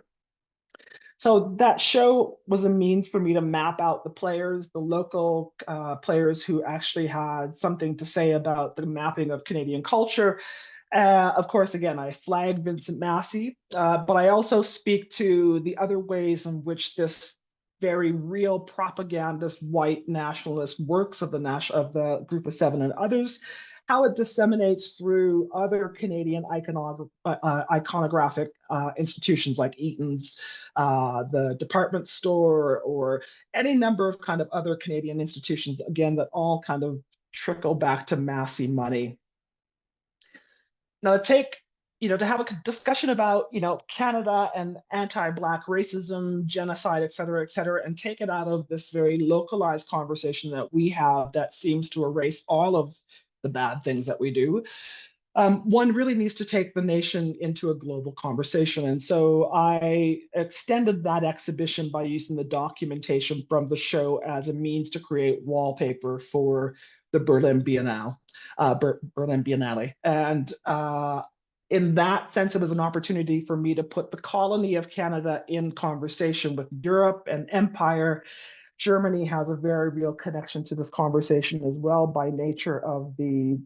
So that show was a means for me to map out the players, the local players who actually had something to say about the mapping of Canadian culture. Of course, again, I flagged Vincent Massey, but I also speak to the other ways in which this very real propagandist white nationalist works of the Group of Seven and others, how it disseminates through other Canadian iconographic institutions like Eaton's, the department store, or any number of kind of other Canadian institutions, again, that all kind of trickle back to Massey money. Now, to have a discussion about, Canada and anti-Black racism, genocide, et cetera, and take it out of this very localized conversation that we have that seems to erase all of the bad things that we do. One really needs to take the nation into a global conversation. And so I extended that exhibition by using the documentation from the show as a means to create wallpaper for the Berlin Biennale. And in that sense, it was an opportunity for me to put the colony of Canada in conversation with Europe and empire. Germany has a very real connection to this conversation as well by nature of the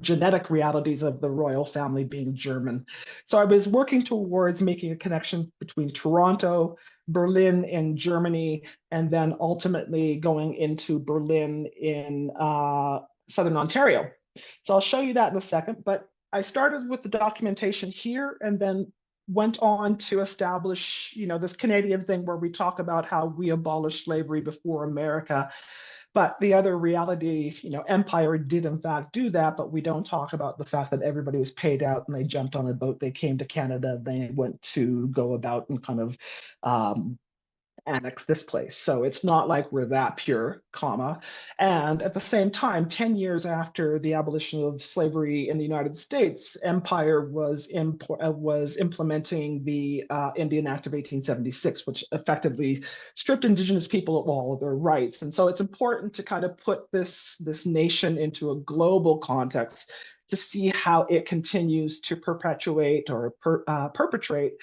genetic realities of the royal family being German. So I was working towards making a connection between Toronto, Berlin in Germany, and then ultimately going into Berlin in Southern Ontario. So I'll show you that in a second, but I started with the documentation here and then went on to establish, this Canadian thing where we talk about how we abolished slavery before America. But the other reality, empire did in fact do that, but we don't talk about the fact that everybody was paid out and they jumped on a boat, they came to Canada, they went to go about and kind of annex this place. So it's not like we're that pure, comma. And at the same time, 10 years after the abolition of slavery in the United States, empire was implementing the Indian Act of 1876, which effectively stripped Indigenous people of all of their rights. And so it's important to kind of put this nation into a global context to see how it continues to perpetuate or perpetrate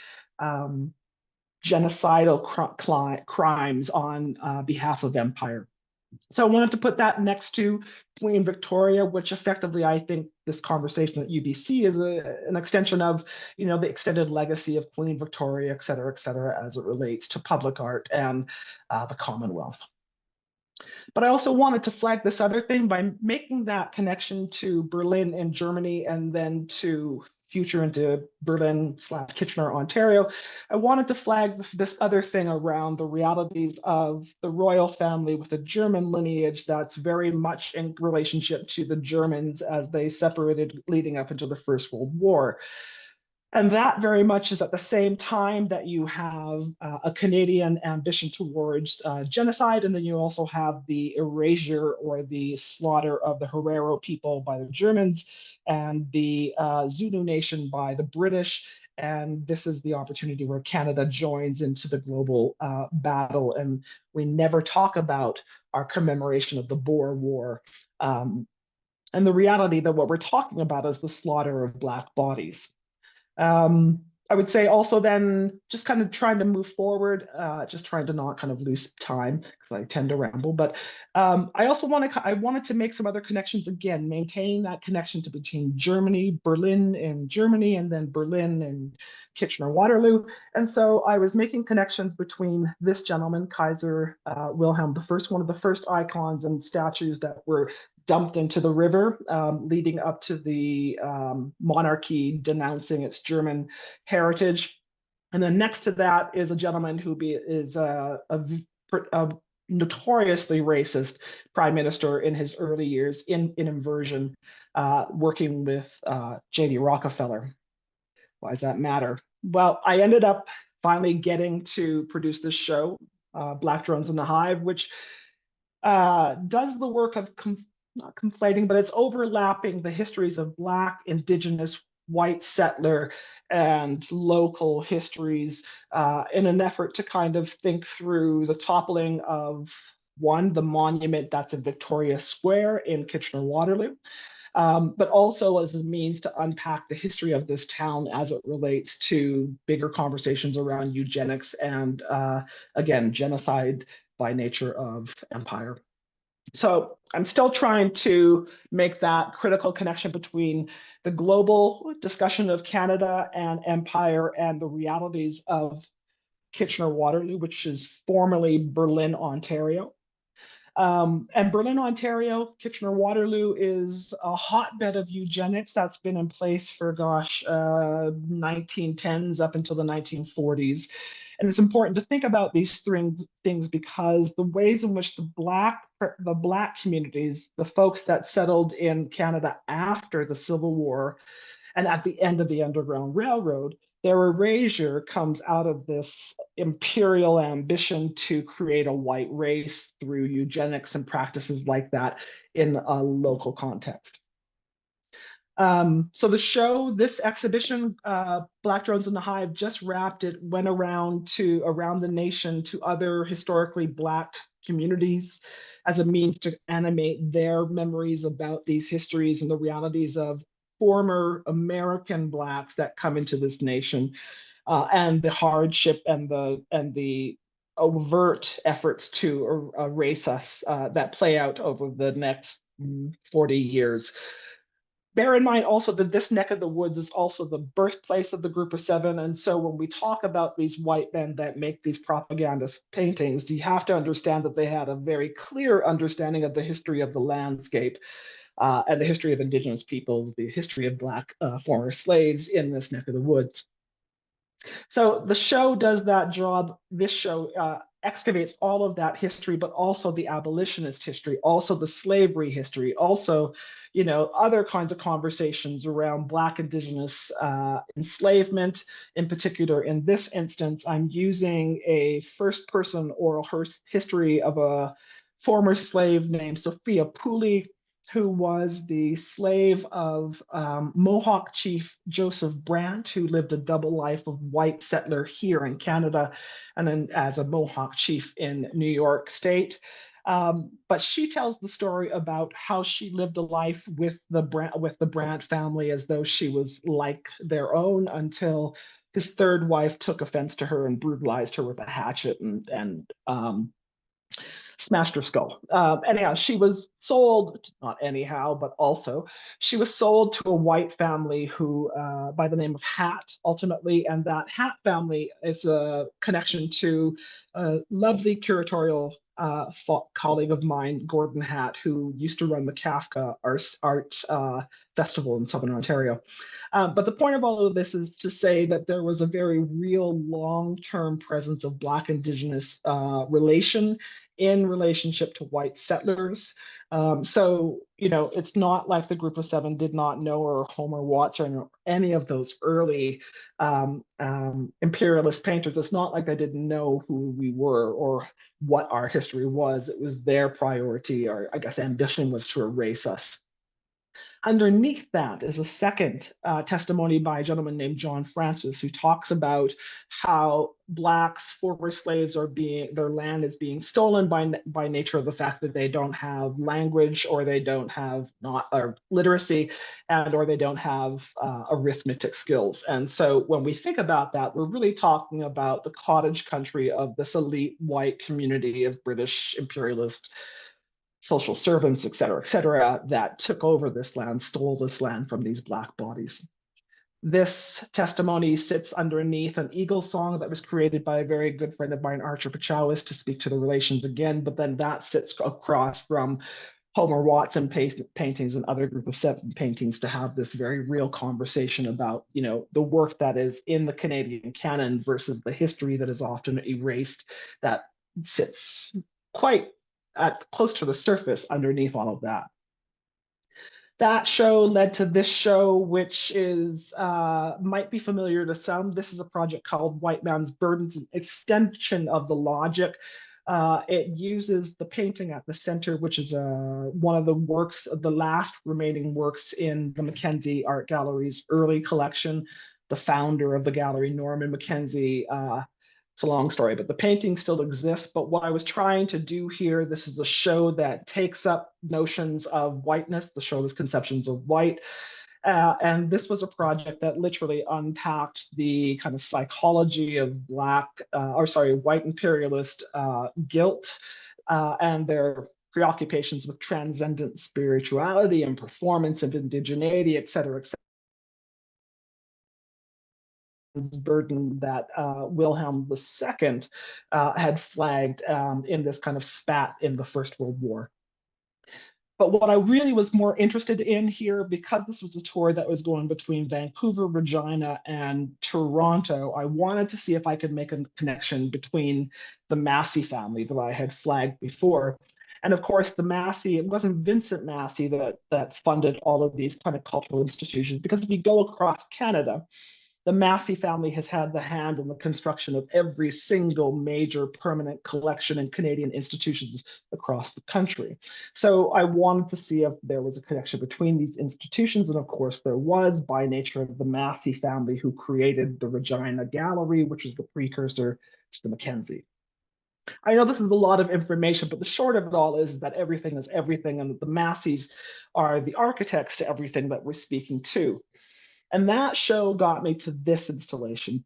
genocidal crimes on behalf of empire. So I wanted to put that next to Queen Victoria, which effectively I think this conversation at UBC is an extension of, the extended legacy of Queen Victoria, et cetera, as it relates to public art and the Commonwealth. But I also wanted to flag this other thing by making that connection to Berlin and Germany and then to future into Berlin/Kitchener, Ontario. I wanted to flag this other thing around the realities of the royal family with a German lineage that's very much in relationship to the Germans as they separated leading up into the First World War. And that very much is at the same time that you have a Canadian ambition towards genocide, and then you also have the erasure or the slaughter of the Herero people by the Germans and the Zulu nation by the British. And this is the opportunity where Canada joins into the global battle. And we never talk about our commemoration of the Boer War. And the reality that what we're talking about is the slaughter of Black bodies. I would say also then just kind of trying to move forward, just trying to not kind of lose time because I tend to ramble. But I also wanted to make some other connections again, maintain that connection to between Germany, Berlin in Germany, and then Berlin and Kitchener-Waterloo. And so I was making connections between this gentleman, Kaiser Wilhelm I, one of the first icons and statues that were dumped into the river, leading up to the monarchy denouncing its German heritage. And then next to that is a gentleman who is a notoriously racist prime minister in his early years in inversion, working with J.D. Rockefeller. Why does that matter? Well, I ended up finally getting to produce this show, Black Drones in the Hive, which does the work of not conflating, but it's overlapping the histories of Black, Indigenous, white settler, and local histories in an effort to kind of think through the toppling of the monument that's in Victoria Square in Kitchener-Waterloo, but also as a means to unpack the history of this town as it relates to bigger conversations around eugenics and, again, genocide by nature of empire. So I'm still trying to make that critical connection between the global discussion of Canada and empire and the realities of Kitchener-Waterloo, which is formerly Berlin, Ontario. And Berlin, Ontario, Kitchener-Waterloo is a hotbed of eugenics that's been in place for, 1910s up until the 1940s. And it's important to think about these things because the ways in which the Black communities, the folks that settled in Canada after the Civil War and at the end of the Underground Railroad, their erasure comes out of this imperial ambition to create a white race through eugenics and practices like that in a local context. So the show, this exhibition, Black Drones in the Hive, just wrapped. It went around the nation to other historically Black communities as a means to animate their memories about these histories and the realities of former American Blacks that come into this nation, and the hardship and the overt efforts to erase us that play out over the next 40 years. Bear in mind also that this neck of the woods is also the birthplace of the Group of Seven. And so when we talk about these white men that make these propagandist paintings, you have to understand that they had a very clear understanding of the history of the landscape and the history of Indigenous people, the history of Black former slaves in this neck of the woods. So the show does that job. This show excavates all of that history, but also the abolitionist history, also the slavery history, also, other kinds of conversations around Black Indigenous enslavement. In particular, in this instance, I'm using a first-person oral history of a former slave named Sophia Pooley, who was the slave of Mohawk chief Joseph Brant, who lived a double life of white settler here in Canada, and then as a Mohawk chief in New York State. But she tells the story about how she lived a life with the Brant family as though she was like their own, until his third wife took offense to her and brutalized her with a hatchet and smashed her skull. Anyhow, she was sold, not anyhow, but also, she was sold to a white family who, by the name of Hat, ultimately, and that Hat family is a connection to a lovely curatorial colleague of mine, Gordon Hat, who used to run the Kafka Art Festival in Southern Ontario. But the point of all of this is to say that there was a very real long-term presence of Black Indigenous in relationship to white settlers. So, it's not like the Group of Seven did not know, or Homer Watts, or any of those early imperialist painters. It's not like they didn't know who we were or what our history was. It was their priority, or I guess ambition, was to erase us. Underneath that is a second testimony by a gentleman named John Francis, who talks about how Blacks, former slaves, their land is being stolen by nature of the fact that they don't have language, or they don't have literacy, or they don't have arithmetic skills. And so when we think about that, we're really talking about the cottage country of this elite white community of British imperialist social servants, et cetera, that took over this land, stole this land from these Black bodies. This testimony sits underneath an eagle song that was created by a very good friend of mine, Archer Pachowis, to speak to the relations again, but then that sits across from Homer Watson paintings and other group of 7 paintings to have this very real conversation about, the work that is in the Canadian canon versus the history that is often erased, that sits quite close to the surface underneath all of that. That show led to this show, which is might be familiar to some. This is a project called White Man's Burdens, an extension of the logic. It uses the painting at the center, which is one of the last remaining works in the Mackenzie Art Gallery's early collection. The founder of the gallery, Norman Mackenzie, it's a long story, but the painting still exists. But what I was trying to do here, this is a show that takes up notions of whiteness. The show is Conceptions of White. And this was a project that literally unpacked the kind of psychology of white imperialist guilt and their preoccupations with transcendent spirituality and performance of indigeneity, et cetera, burden that Wilhelm II had flagged in this kind of spat in the First World War. But what I really was more interested in here, because this was a tour that was going between Vancouver, Regina, and Toronto, I wanted to see if I could make a connection between the Massey family that I had flagged before. And of course, the Massey, it wasn't Vincent Massey that funded all of these kind of cultural institutions, because if you go across Canada, the Massey family has had the hand in the construction of every single major permanent collection in Canadian institutions across the country. So I wanted to see if there was a connection between these institutions, and of course there was, by nature of the Massey family, who created the Regina Gallery, which is the precursor to the Mackenzie. I know this is a lot of information, but the short of it all is that everything is everything, and the Masseys are the architects to everything that we're speaking to. And that show got me to this installation.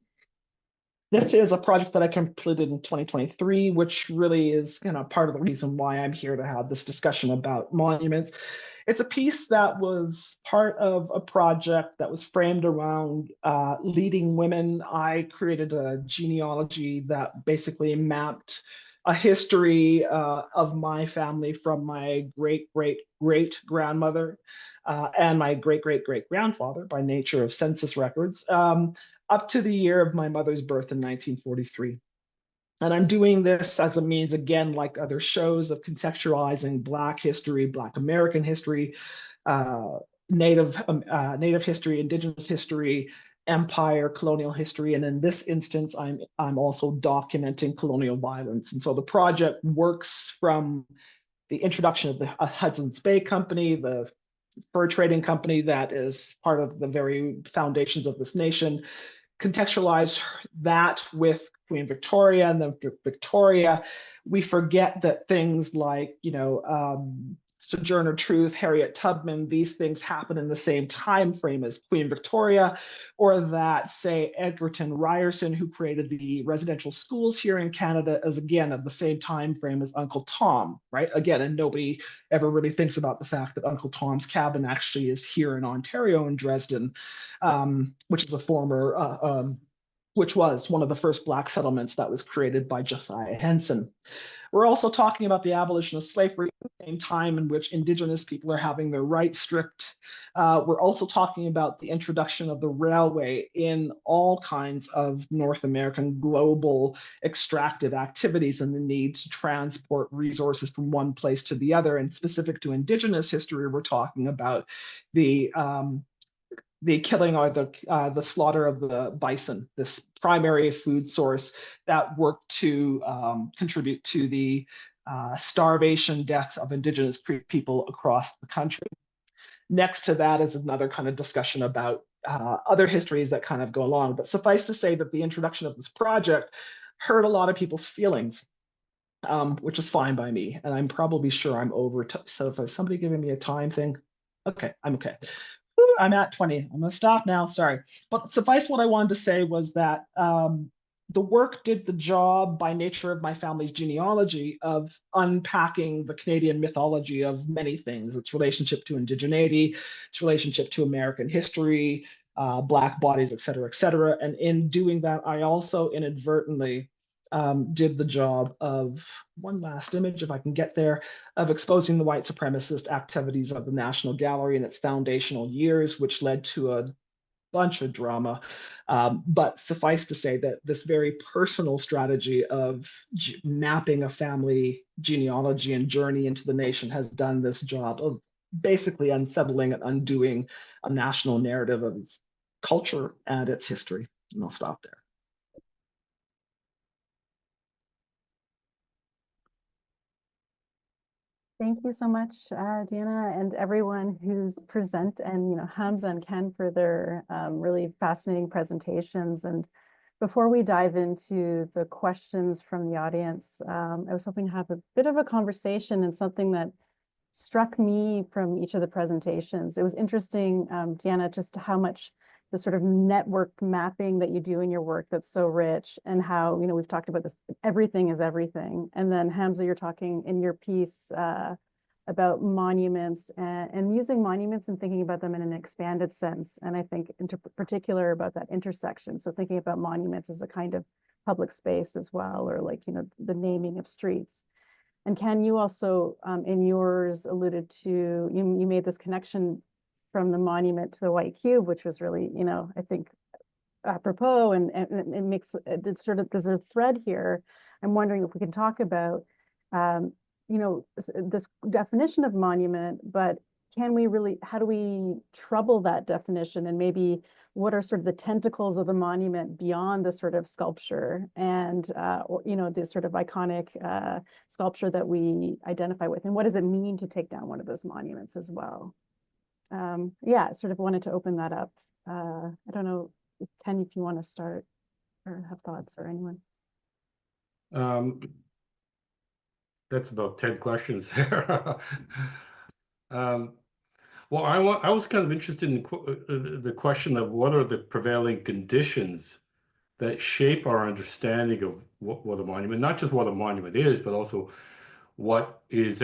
This is a project that I completed in 2023, which really is part of the reason why I'm here to have this discussion about monuments. It's a piece that was part of a project that was framed around leading women. I created a genealogy that basically mapped a history of my family from my great-great-great-grandmother and my great-great-great-grandfather, by nature of census records, up to the year of my mother's birth in 1943. And I'm doing this as a means, again, like other shows, of contextualizing Black history, Black American history, Native history, Indigenous history, empire, colonial history, and in this instance, I'm also documenting colonial violence. And so the project works from the introduction of the Hudson's Bay Company, the fur trading company that is part of the very foundations of this nation, contextualize that with Queen Victoria, and then Victoria, we forget that things like, Sojourner Truth, Harriet Tubman, these things happen in the same time frame as Queen Victoria, or that, say, Egerton Ryerson, who created the residential schools here in Canada, is again of the same time frame as Uncle Tom, right? Again, and nobody ever really thinks about the fact that Uncle Tom's cabin actually is here in Ontario, in Dresden, which is a former which was one of the first Black settlements that was created by Josiah Henson. We're also talking about the abolition of slavery at the same time in which Indigenous people are having their rights stripped. We're also talking about the introduction of the railway in all kinds of North American global extractive activities, and the need to transport resources from one place to the other. And specific to Indigenous history, we're talking about the killing or the slaughter of the bison, this primary food source that worked to contribute to the starvation death of Indigenous people across the country. next to that is another kind of discussion about other histories that kind of go along. But suffice to say that the introduction of this project hurt a lot of people's feelings, which is fine by me. And I'm probably sure I'm over. So if somebody giving me a time thing, okay, I'm okay. Whew, I'm at 20. I'm going to stop now. Sorry. But suffice what I wanted to say was that the work did the job by nature of my family's genealogy of unpacking the Canadian mythology of many things, its relationship to indigeneity, its relationship to American history, Black bodies, et cetera, et cetera. And in doing that, I also inadvertently did the job of, one last image if I can get there, of exposing the white supremacist activities of the National Gallery in its foundational years, which led to a bunch of drama. But suffice to say that this very personal strategy of mapping a family genealogy and journey into the nation has done this job of basically unsettling and undoing a national narrative of its culture and its history. And I'll stop there. Thank you so much, Deanna, and everyone who's present, and Hamza and Ken for their really fascinating presentations. And before we dive into the questions from the audience, I was hoping to have a bit of a conversation and something that struck me from each of the presentations. It was interesting, Deanna, just how much the sort of network mapping that you do in your work that's so rich, and how, we've talked about this, everything is everything. And then Hamza, you're talking in your piece about monuments and using monuments and thinking about them in an expanded sense. And I think in particular about that intersection. So thinking about monuments as a kind of public space as well, or like, the naming of streets. And Ken, you also in yours alluded to, you made this connection from the monument to the white cube, which was really, I think apropos, and it makes it sort of, there's a thread here. I'm wondering if we can talk about, this definition of monument, but can we really, how do we trouble that definition? And maybe what are sort of the tentacles of the monument beyond the sort of sculpture and, this sort of iconic sculpture that we identify with? And what does it mean to take down one of those monuments as well? Sort of wanted to open that up. I don't know, Ken, if you want to start or have thoughts, or anyone. That's about 10 questions there. Well, I was kind of interested in the question of what are the prevailing conditions that shape our understanding of what a monument, not just what a monument is, but also what is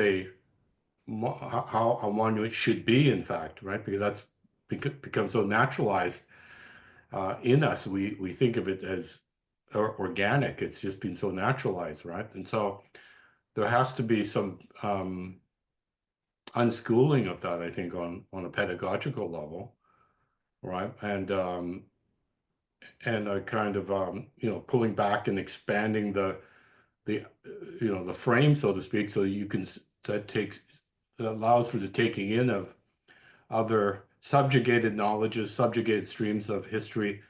how a monument should be, in fact, right? Because that's become so naturalized in us. We think of it as organic. It's just been so naturalized, right? And so there has to be some unschooling of that, I think, on a pedagogical level, right? And a kind of pulling back and expanding the frame, so to speak, so you can that allows for the taking in of other subjugated knowledges, subjugated streams of history,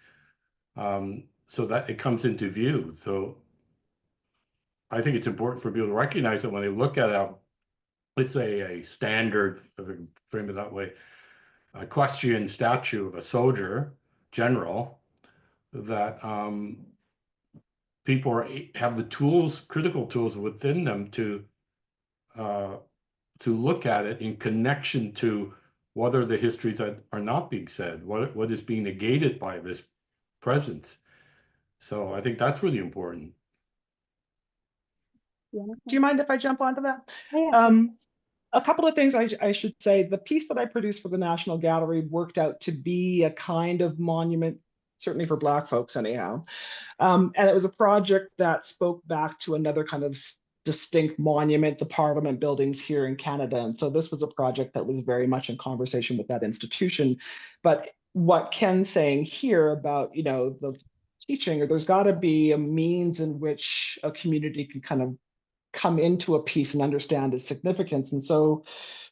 so that it comes into view. So I think it's important for people to recognize that when they look at let's say a standard, if I can frame it that way, a equestrian statue of a soldier general, that people have the tools, critical tools within them to look at it in connection to what are the histories that are not being said, what is being negated by this presence. So I think that's really important. Do you mind if I jump onto that? Yeah. A couple of things I should say. The piece that I produced for the National Gallery worked out to be a kind of monument, certainly for Black folks anyhow. And it was a project that spoke back to another kind of distinct monument, the Parliament buildings here in Canada. And so this was a project that was very much in conversation with that institution. But what Ken's saying here about, the teaching, or there's got to be a means in which a community can kind of come into a piece and understand its significance. And so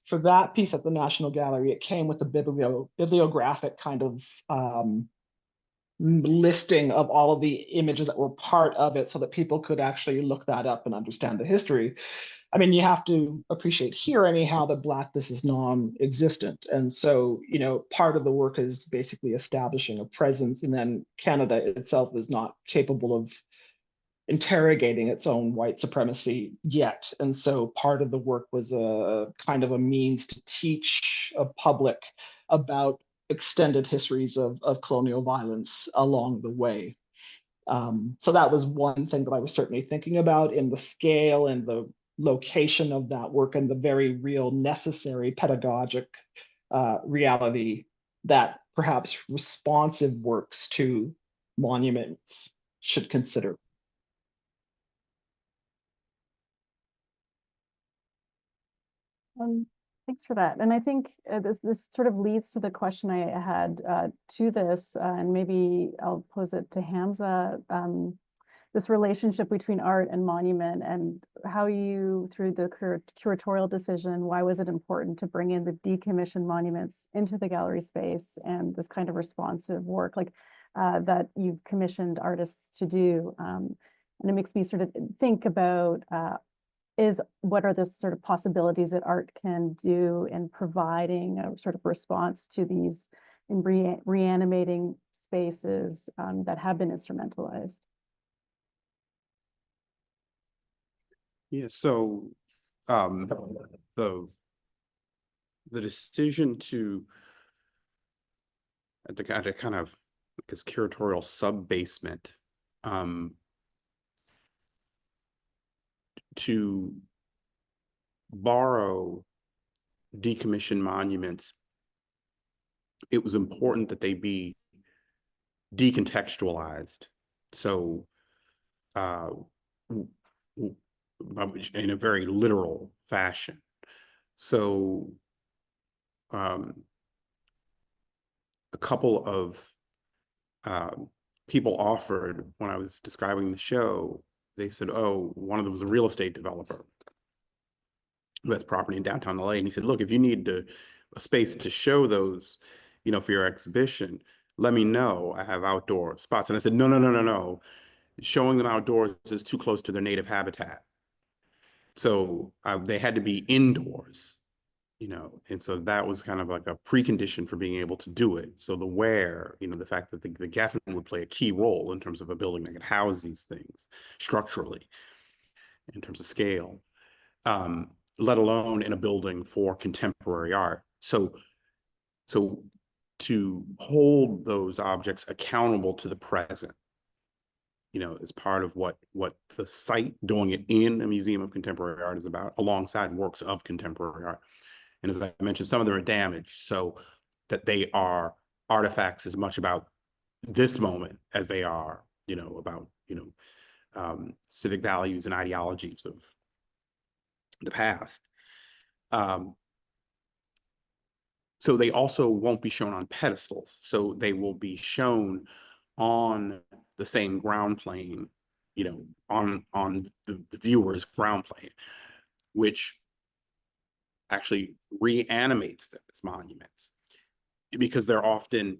for that piece at the National Gallery, it came with a bibliographic kind of listing of all of the images that were part of it so that people could actually look that up and understand the history. I mean, you have to appreciate here anyhow that Blackness is non-existent. And so, you know, part of the work is basically establishing a presence, and then Canada itself is not capable of interrogating its own white supremacy yet. And so part of the work was a kind of a means to teach a public about extended histories of colonial violence along the way. So that was one thing that I was certainly thinking about in the scale and the location of that work, and the very real necessary pedagogic reality that perhaps responsive works to monuments should consider. Thanks for that. And I think this sort of leads to the question I had to this, and maybe I'll pose it to Hamza, this relationship between art and monument, and how you, through the curatorial decision, why was it important to bring in the decommissioned monuments into the gallery space, and this kind of responsive work like that you've commissioned artists to do. And it makes me sort of think about what are the sort of possibilities that art can do in providing a sort of response to these in reanimating spaces that have been instrumentalized. Yeah, so the decision to at the kind of this curatorial sub-basement to borrow decommissioned monuments, it was important that they be decontextualized. So in a very literal fashion. So a couple of people offered, when I was describing the show, they said, oh, one of them was a real estate developer who has property in downtown LA. And he said, look, if you need a space to show those, you know, for your exhibition, let me know. I have outdoor spots. And I said, no. Showing them outdoors is too close to their native habitat. So they had to be indoors, you know, and so that was kind of like a precondition for being able to do it. So the where, you know, the fact that the Geffen would play a key role in terms of a building that could house these things structurally, in terms of scale, let alone in a building for contemporary art. So to hold those objects accountable to the present, you know, is part of what the site doing it in a museum of contemporary art is about, alongside works of contemporary art. And as I mentioned, some of them are damaged, so that they are artifacts as much about this moment as they are, you know, about, you know, civic values and ideologies of the past. So they also won't be shown on pedestals. So they will be shown on the same ground plane, you know, on the viewer's ground plane, which actually reanimates them as monuments, because they're often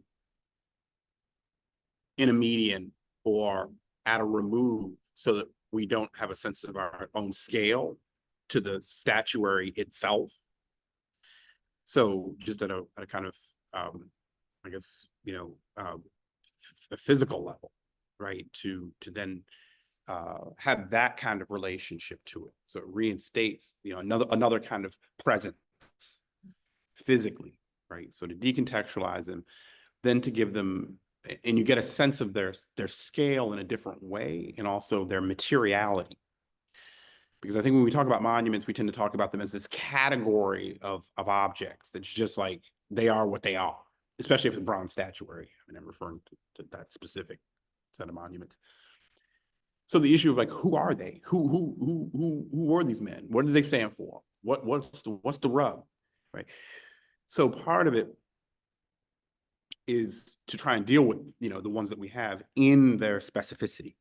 in a median or at a remove, so that we don't have a sense of our own scale to the statuary itself. So just at a kind of, I guess, you know, a physical level, right? To then have that kind of relationship to it. So it reinstates, you know, another kind of presence physically, right? So to decontextualize them, then to give them, and you get a sense of their scale in a different way, and also their materiality. Because I think when we talk about monuments, we tend to talk about them as this category of objects that's just like, they are what they are, especially if it's bronze statuary. I mean, I'm referring to that specific set of monuments. So the issue of like, who are they? Who were these men? What did they stand for? What's the rub, right? So part of it is to try and deal with, you know, the ones that we have in their specificity,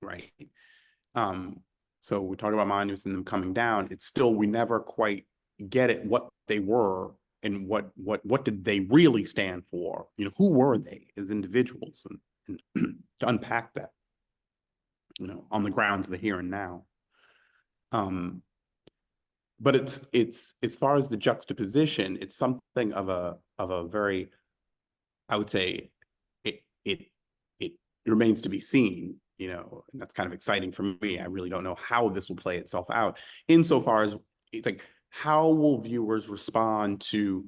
right? So we talk about monuments and them coming down. It's still, we never quite get it what they were and what did they really stand for? You know, who were they as individuals, and to unpack that, you know, on the grounds of the here and now. But it's as far as the juxtaposition, it's something of a very, I would say, it remains to be seen, you know, and that's kind of exciting for me. I really don't know how this will play itself out insofar as it's like, how will viewers respond to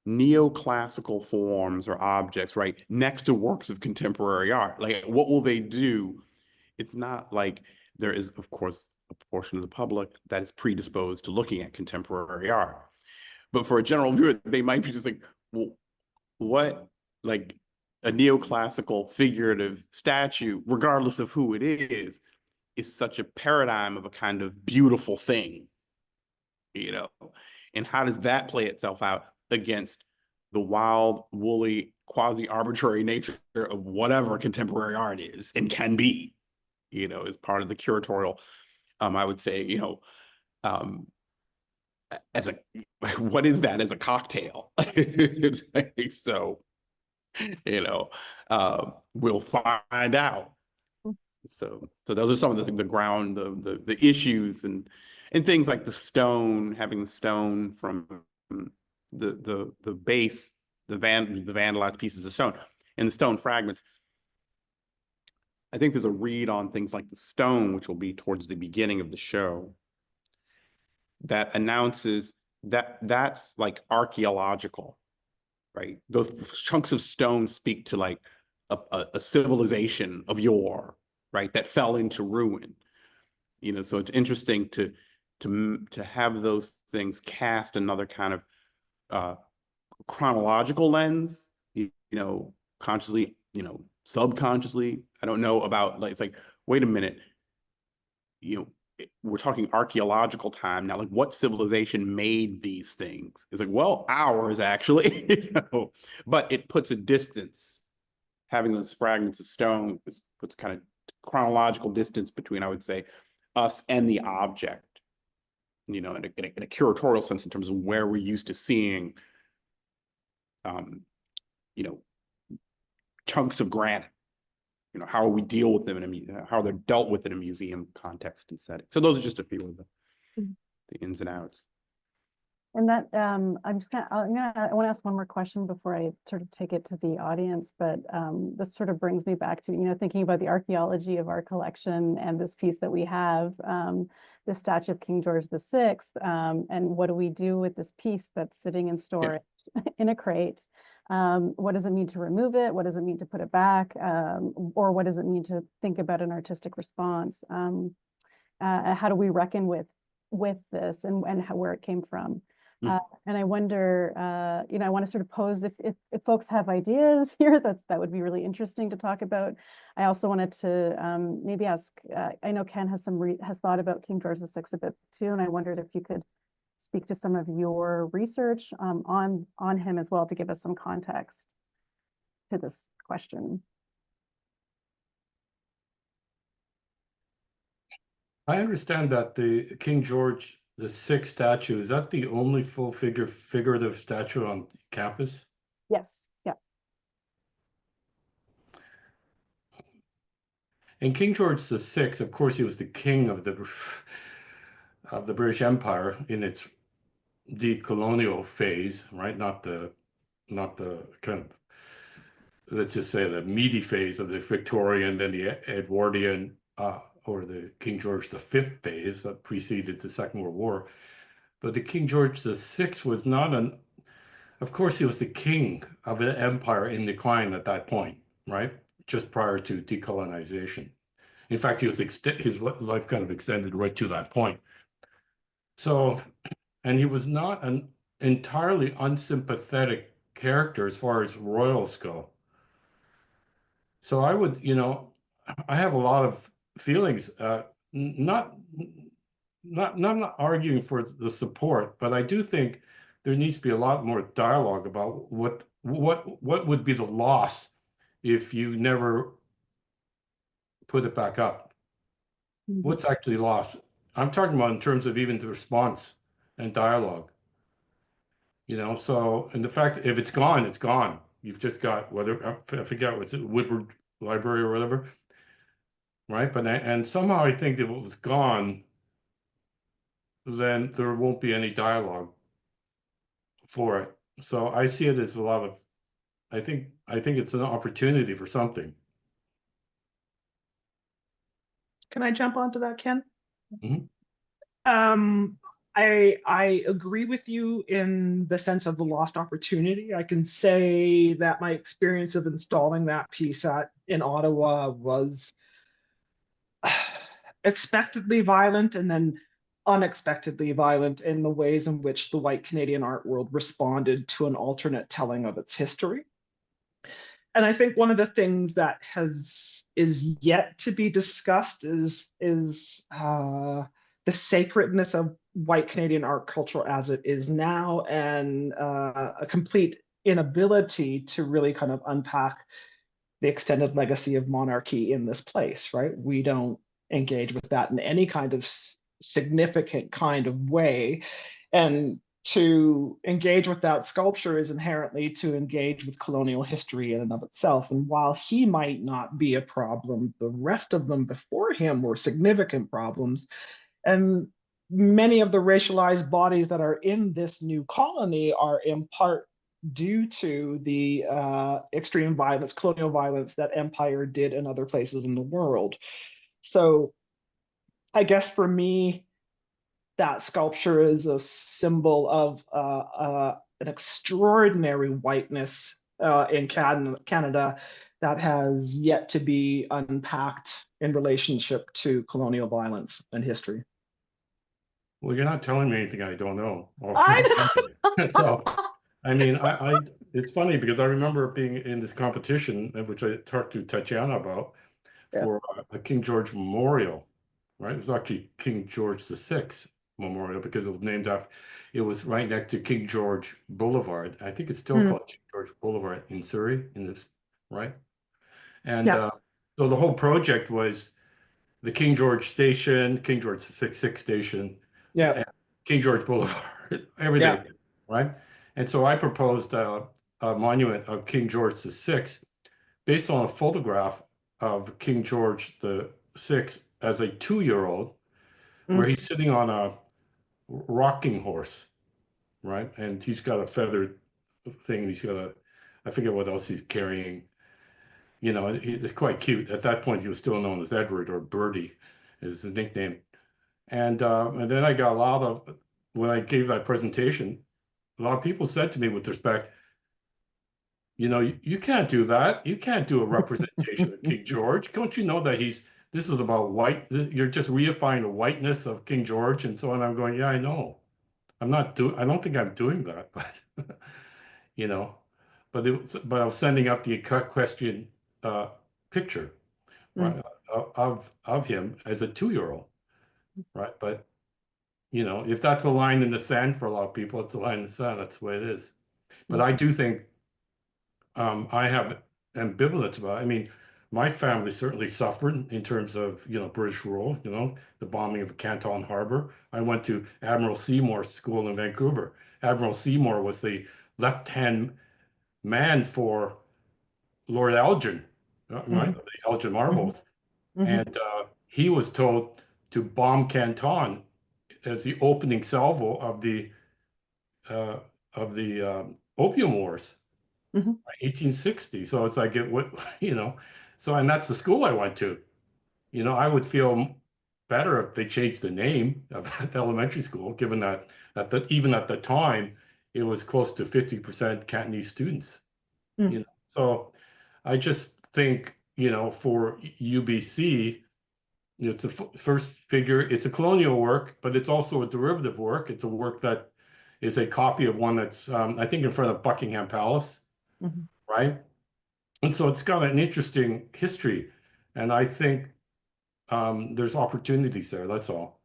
neoclassical forms or objects, right, next to works of contemporary art? Like, what will they do? It's not like there is, of course, a portion of the public that is predisposed to looking at contemporary art. But for a general viewer, they might be just like, well, what, like a neoclassical figurative statue, regardless of who it is such a paradigm of a kind of beautiful thing, you know? And how does that play itself out against the wild, woolly, quasi-arbitrary nature of whatever contemporary art is and can be, you know, as part of the curatorial, I would say, you know, as a, what is that as a cocktail? It's like, so, you know, we'll find out. So those are some of the ground, the issues and things like the stone, having the stone from the base, the vandalized pieces of stone and the stone fragments. I think there's a read on things like the stone, which will be towards the beginning of the show, that announces that that's like archaeological, right? Those chunks of stone speak to like a civilization of yore, right? That fell into ruin, you know. So it's interesting to have those things cast another kind of chronological lens, you know, consciously, you know, subconsciously. I don't know about, like, it's like, wait a minute, you know, we're talking archaeological time now. Like, what civilization made these things? It's like, well, ours actually, you know, but it puts a distance. Having those fragments of stone puts kind of chronological distance between, I would say, us and the object, you know, in a curatorial sense, in terms of where we're used to seeing, you know, chunks of granite. You know, how we deal with them how they're dealt with in a museum context and setting. So those are just a few of the ins and outs. And that I want to ask one more question before I sort of take it to the audience, but this sort of brings me back to, you know, thinking about the archaeology of our collection and this piece that we have, the statue of King George VI, and what do we do with this piece that's sitting in storage in a crate? What does it mean to remove it? What does it mean to put it back? Or what does it mean to think about an artistic response? How do we reckon with this and where it came from? And I wonder, you know, I want to sort of pose if folks have ideas here, that would be really interesting to talk about. I also wanted to maybe ask, I know Ken has thought about King George VI a bit too, and I wondered if you could speak to some of your research on him as well to give us some context to this question. I understand that the King George VI statue, is that the only full figurative statue on campus? Yes, yeah. And King George VI, of course, he was the king of the British Empire in its decolonial phase, right? Not the kind of, let's just say, the meaty phase of the Victorian, then the Edwardian, or the King George V phase that preceded the Second World War. But the King George VI was not of course, he was the king of an empire in decline at that point, right? Just prior to decolonization. In fact, his life kind of extended right to that point. So, and he was not an entirely unsympathetic character as far as royals go. So I would, you know, I have a lot of feelings, not arguing for the support, but I do think there needs to be a lot more dialogue about what would be the loss if you never put it back up. What's actually lost? I'm talking about in terms of even the response and dialogue. You know, so, and the fact that if it's gone, it's gone. You've just got, whether, I forget what's it, Woodward Library or whatever, right? But and somehow I think that it was gone, then there won't be any dialogue for it. So I see it as a lot of, I think it's an opportunity for something. Can I jump onto that, Ken? Mhm. I agree with you in the sense of the lost opportunity. I can say that my experience of installing that piece in Ottawa was expectedly violent and then unexpectedly violent in the ways in which the white Canadian art world responded to an alternate telling of its history. And I think one of the things that is yet to be discussed is the sacredness of white Canadian art culture as it is now, and a complete inability to really kind of unpack the extended legacy of monarchy in this place, right? We don't engage with that in any kind of significant kind of way. And to engage with that sculpture is inherently to engage with colonial history in and of itself. And while he might not be a problem, the rest of them before him were significant problems. And many of the racialized bodies that are in this new colony are in part due to the extreme violence, colonial violence that empire did in other places in the world. So I guess for me, that sculpture is a symbol of an extraordinary whiteness in Canada that has yet to be unpacked in relationship to colonial violence and history. Well, you're not telling me anything I don't know. I know. So, I mean, it's funny because I remember being in this competition, which I talked to Tatiana about, for a King George memorial, right? It was actually King George VI memorial because it was named after, it was right next to King George Boulevard. I think it's still called King George Boulevard in Surrey, in this, right? And Yeah. so the whole project was the King George Station, King George VI Station, Yeah. and King George Boulevard, everything, Yeah. right? And so I proposed a monument of King George VI based on a photograph of King George VI as a 2-year-old, where he's sitting on a rocking horse, right? And he's got a feathered thing. He's got I forget what else he's carrying. You know, he's quite cute. At that point, he was still known as Edward, or Birdie is his nickname. And then I got a lot of, when I gave that presentation, a lot of people said to me with respect, you know, you can't do that. You can't do a representation of King George. Don't you know that this is about white, you're just reifying the whiteness of King George and so on. I'm going, yeah, I know. I don't think I'm doing that, but, you know, but I was sending up the question picture, right, of him as a 2-year-old, right? But, you know, if that's a line in the sand for a lot of people, it's a line in the sand. That's the way it is. But I do think I have ambivalence about it. I mean, my family certainly suffered in terms of, you know, British rule, you know, the bombing of Canton Harbor. I went to Admiral Seymour School in Vancouver. Admiral Seymour was the left-hand man for Lord Elgin, right? The Elgin Marbles. And he was told to bomb Canton as the opening salvo of the Opium Wars. 1860. So it's like you know, so, and that's the school I went to. You know, I would feel better if they changed the name of that elementary school, given that even at the time it was close to 50% Cantonese students. You know, so I just think, you know, for UBC, you know, it's a first figure, it's a colonial work, but it's also a derivative work. It's a work that is a copy of one that's, I think, in front of Buckingham Palace, right? And so it's got an interesting history. And I think there's opportunities there. That's all.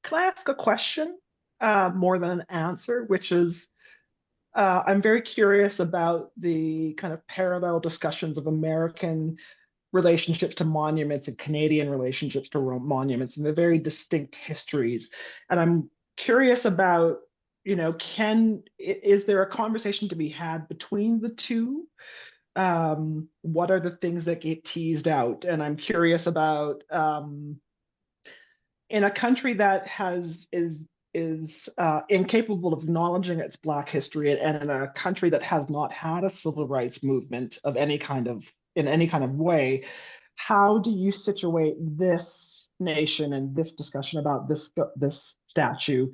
Can I ask a question more than an answer, which is, I'm very curious about the kind of parallel discussions of American relationships to monuments and Canadian relationships to monuments and the very distinct histories. And I'm curious about, you know, is there a conversation to be had between the two? What are the things that get teased out? And I'm curious about in a country that is incapable of acknowledging its Black history, and in a country that has not had a civil rights movement of any kind of in any kind of way, how do you situate this nation and this discussion about this statue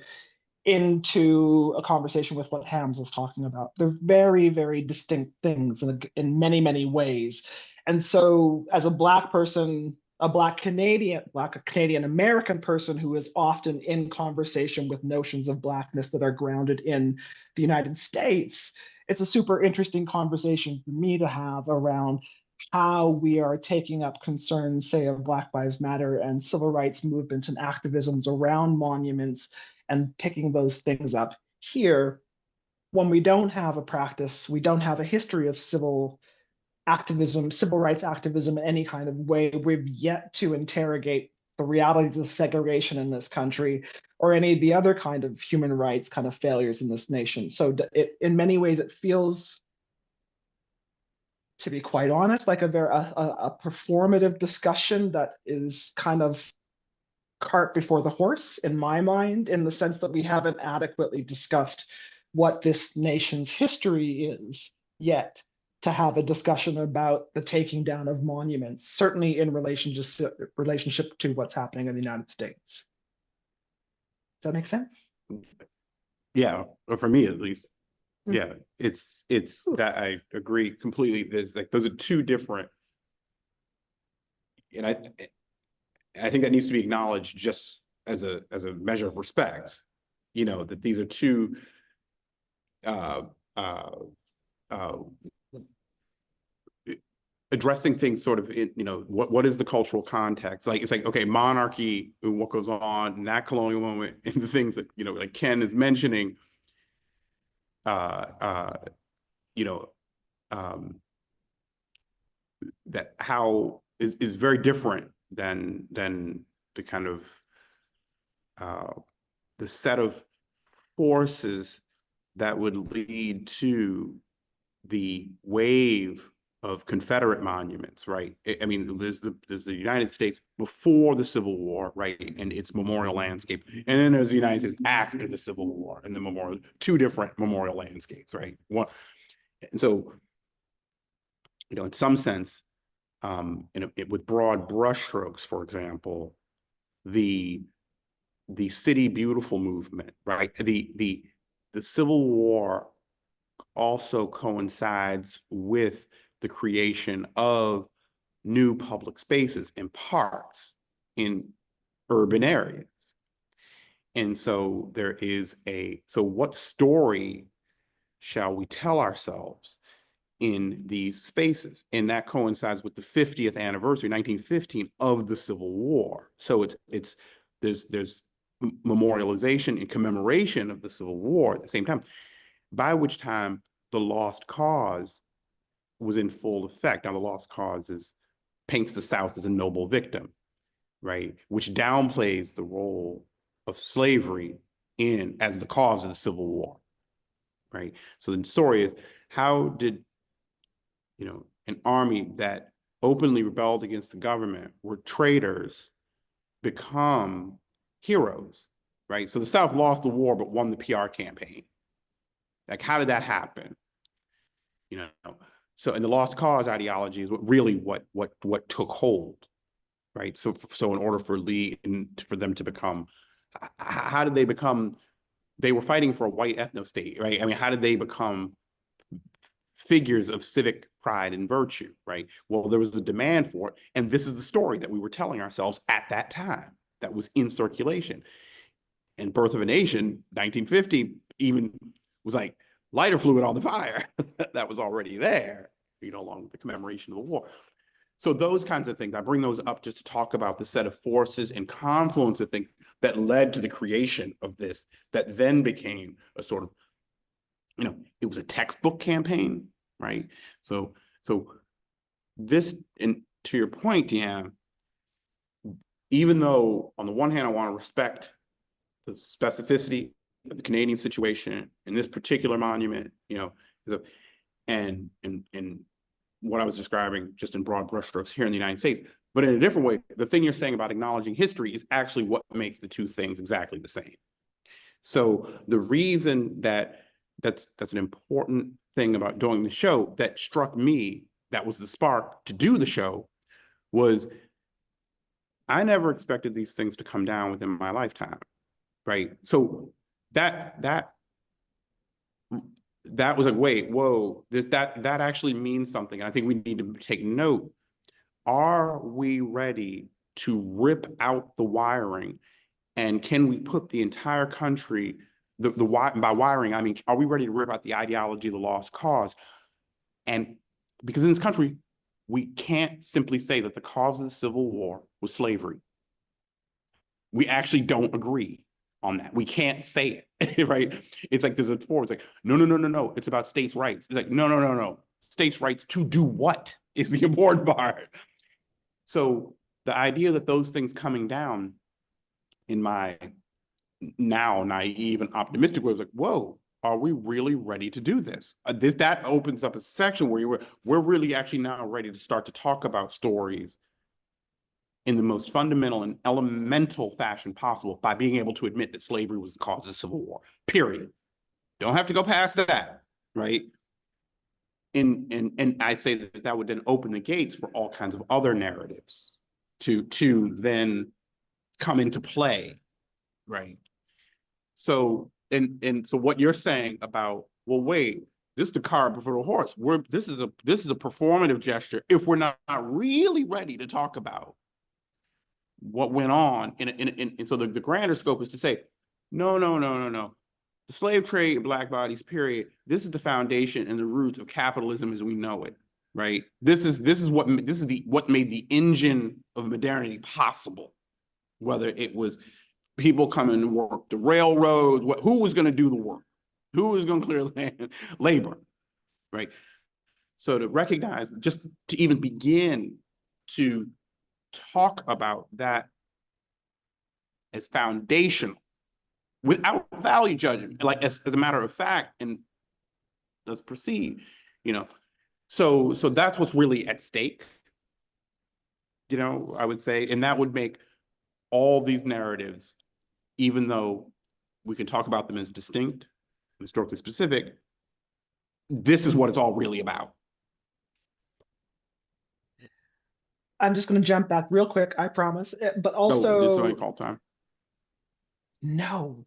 into a conversation with what Hams is talking about? They're very, very distinct things in many, many ways. And so as a Black person, a Black Canadian American person who is often in conversation with notions of Blackness that are grounded in the United States, it's a super interesting conversation for me to have around how we are taking up concerns, say, of Black Lives Matter and civil rights movements and activisms around monuments and picking those things up here when we don't have a practice, we don't have a history of civil activism, civil rights activism in any kind of way. We've yet to interrogate the realities of segregation in this country or any of the other kind of human rights kind of failures in this nation. So in many ways, it feels, to be quite honest, like a performative discussion that is kind of cart before the horse in my mind, in the sense that we haven't adequately discussed what this nation's history is yet to have a discussion about the taking down of monuments, certainly in relationship to what's happening in the United States. Does that make sense? Yeah, or for me at least. Yeah, it's that I agree completely. There's like those are two different, and I think that needs to be acknowledged just as a measure of respect. You know, that these are two addressing things sort of in, you know, what is the cultural context? Like, it's like, okay, monarchy and what goes on in that colonial moment and the things that, you know, like Ken is mentioning, you know, that how is very different than the kind of the set of forces that would lead to the wave of Confederate monuments, right? I mean, there's the United States before the Civil War, right, and its memorial landscape, and then there's the United States after the Civil War and the memorial, two different memorial landscapes, right? One, and so, you know, in some sense, with broad brushstrokes, for example, the City Beautiful movement, right? The Civil War also coincides with the creation of new public spaces and parks in urban areas. And so there is so what story shall we tell ourselves in these spaces? And that coincides with the 50th anniversary, 1915, of the Civil War. So there's memorialization and commemoration of the Civil War at the same time, by which time the Lost Cause was in full effect. Now, the Lost Cause paints the South as a noble victim, right? Which downplays the role of slavery as the cause of the Civil War, right? So the story is, how did, you know, an army that openly rebelled against the government, were traitors, become heroes, right? So the South lost the war but won the PR campaign. Like, how did that happen? You know, so, and the Lost Cause ideology is what took hold, right? So in order for Lee and for them to become, how did they become? They were fighting for a white ethno-state, right? I mean, how did they become figures of civic pride and virtue, right? Well, there was a demand for it, and this is the story that we were telling ourselves at that time that was in circulation. And Birth of a Nation, 1950, even was like lighter fluid on the fire that was already there, you know, along with the commemoration of the war. So those kinds of things, I bring those up just to talk about the set of forces and confluence of things that led to the creation of this, that then became a sort of, you know, it was a textbook campaign, right? So this, and to your point, Deanna, even though on the one hand, I want to respect the specificity of the Canadian situation in this particular monument, you know, and what I was describing just in broad brushstrokes here in the United States, But in a different way, the thing you're saying about acknowledging history is actually what makes the two things exactly the same. So the reason that that's an important thing about doing the show that struck me, that was the spark to do the show, was I never expected these things to come down within my lifetime, right? So that was like, wait, whoa, that actually means something. I think we need to take note. Are we ready to rip out the wiring? And can we put the entire country, by wiring, I mean, are we ready to rip out the ideology of the lost cause? And because in this country, we can't simply say that the cause of the Civil War was slavery. We actually don't agree on that. We can't say it, right? It's like there's a forward. It's like, no. It's about states' rights. It's like, no. States' rights to do what is the important part. So the idea that those things coming down, in my now naive and optimistic way, was like, whoa, are we really ready to do this? That opens up a section where we're really actually now ready to start to talk about stories in the most fundamental and elemental fashion possible by being able to admit that slavery was the cause of the Civil War, period. Don't have to go past that, right? And I say that would then open the gates for all kinds of other narratives to then come into play, right? So so what you're saying about, well, wait, this is the cart before the horse. This is a performative gesture if we're not really ready to talk about what went on. And so the grander scope is to say, no. The slave trade and black bodies, period. This is the foundation and the roots of capitalism as we know it, right? This is what made the engine of modernity possible. Whether it was people coming to work the railroads, who was going to do the work? Who was going to clear land? Labor, right? So to recognize, just to even begin to talk about that as foundational without value judgment, like as a matter of fact, and let's proceed, So that's what's really at stake, I would say, and that would make all these narratives, even though we can talk about them as distinct, historically specific, this is what it's all really about. I'm just going to jump back real quick, I promise. But also, no, this is only call time. No,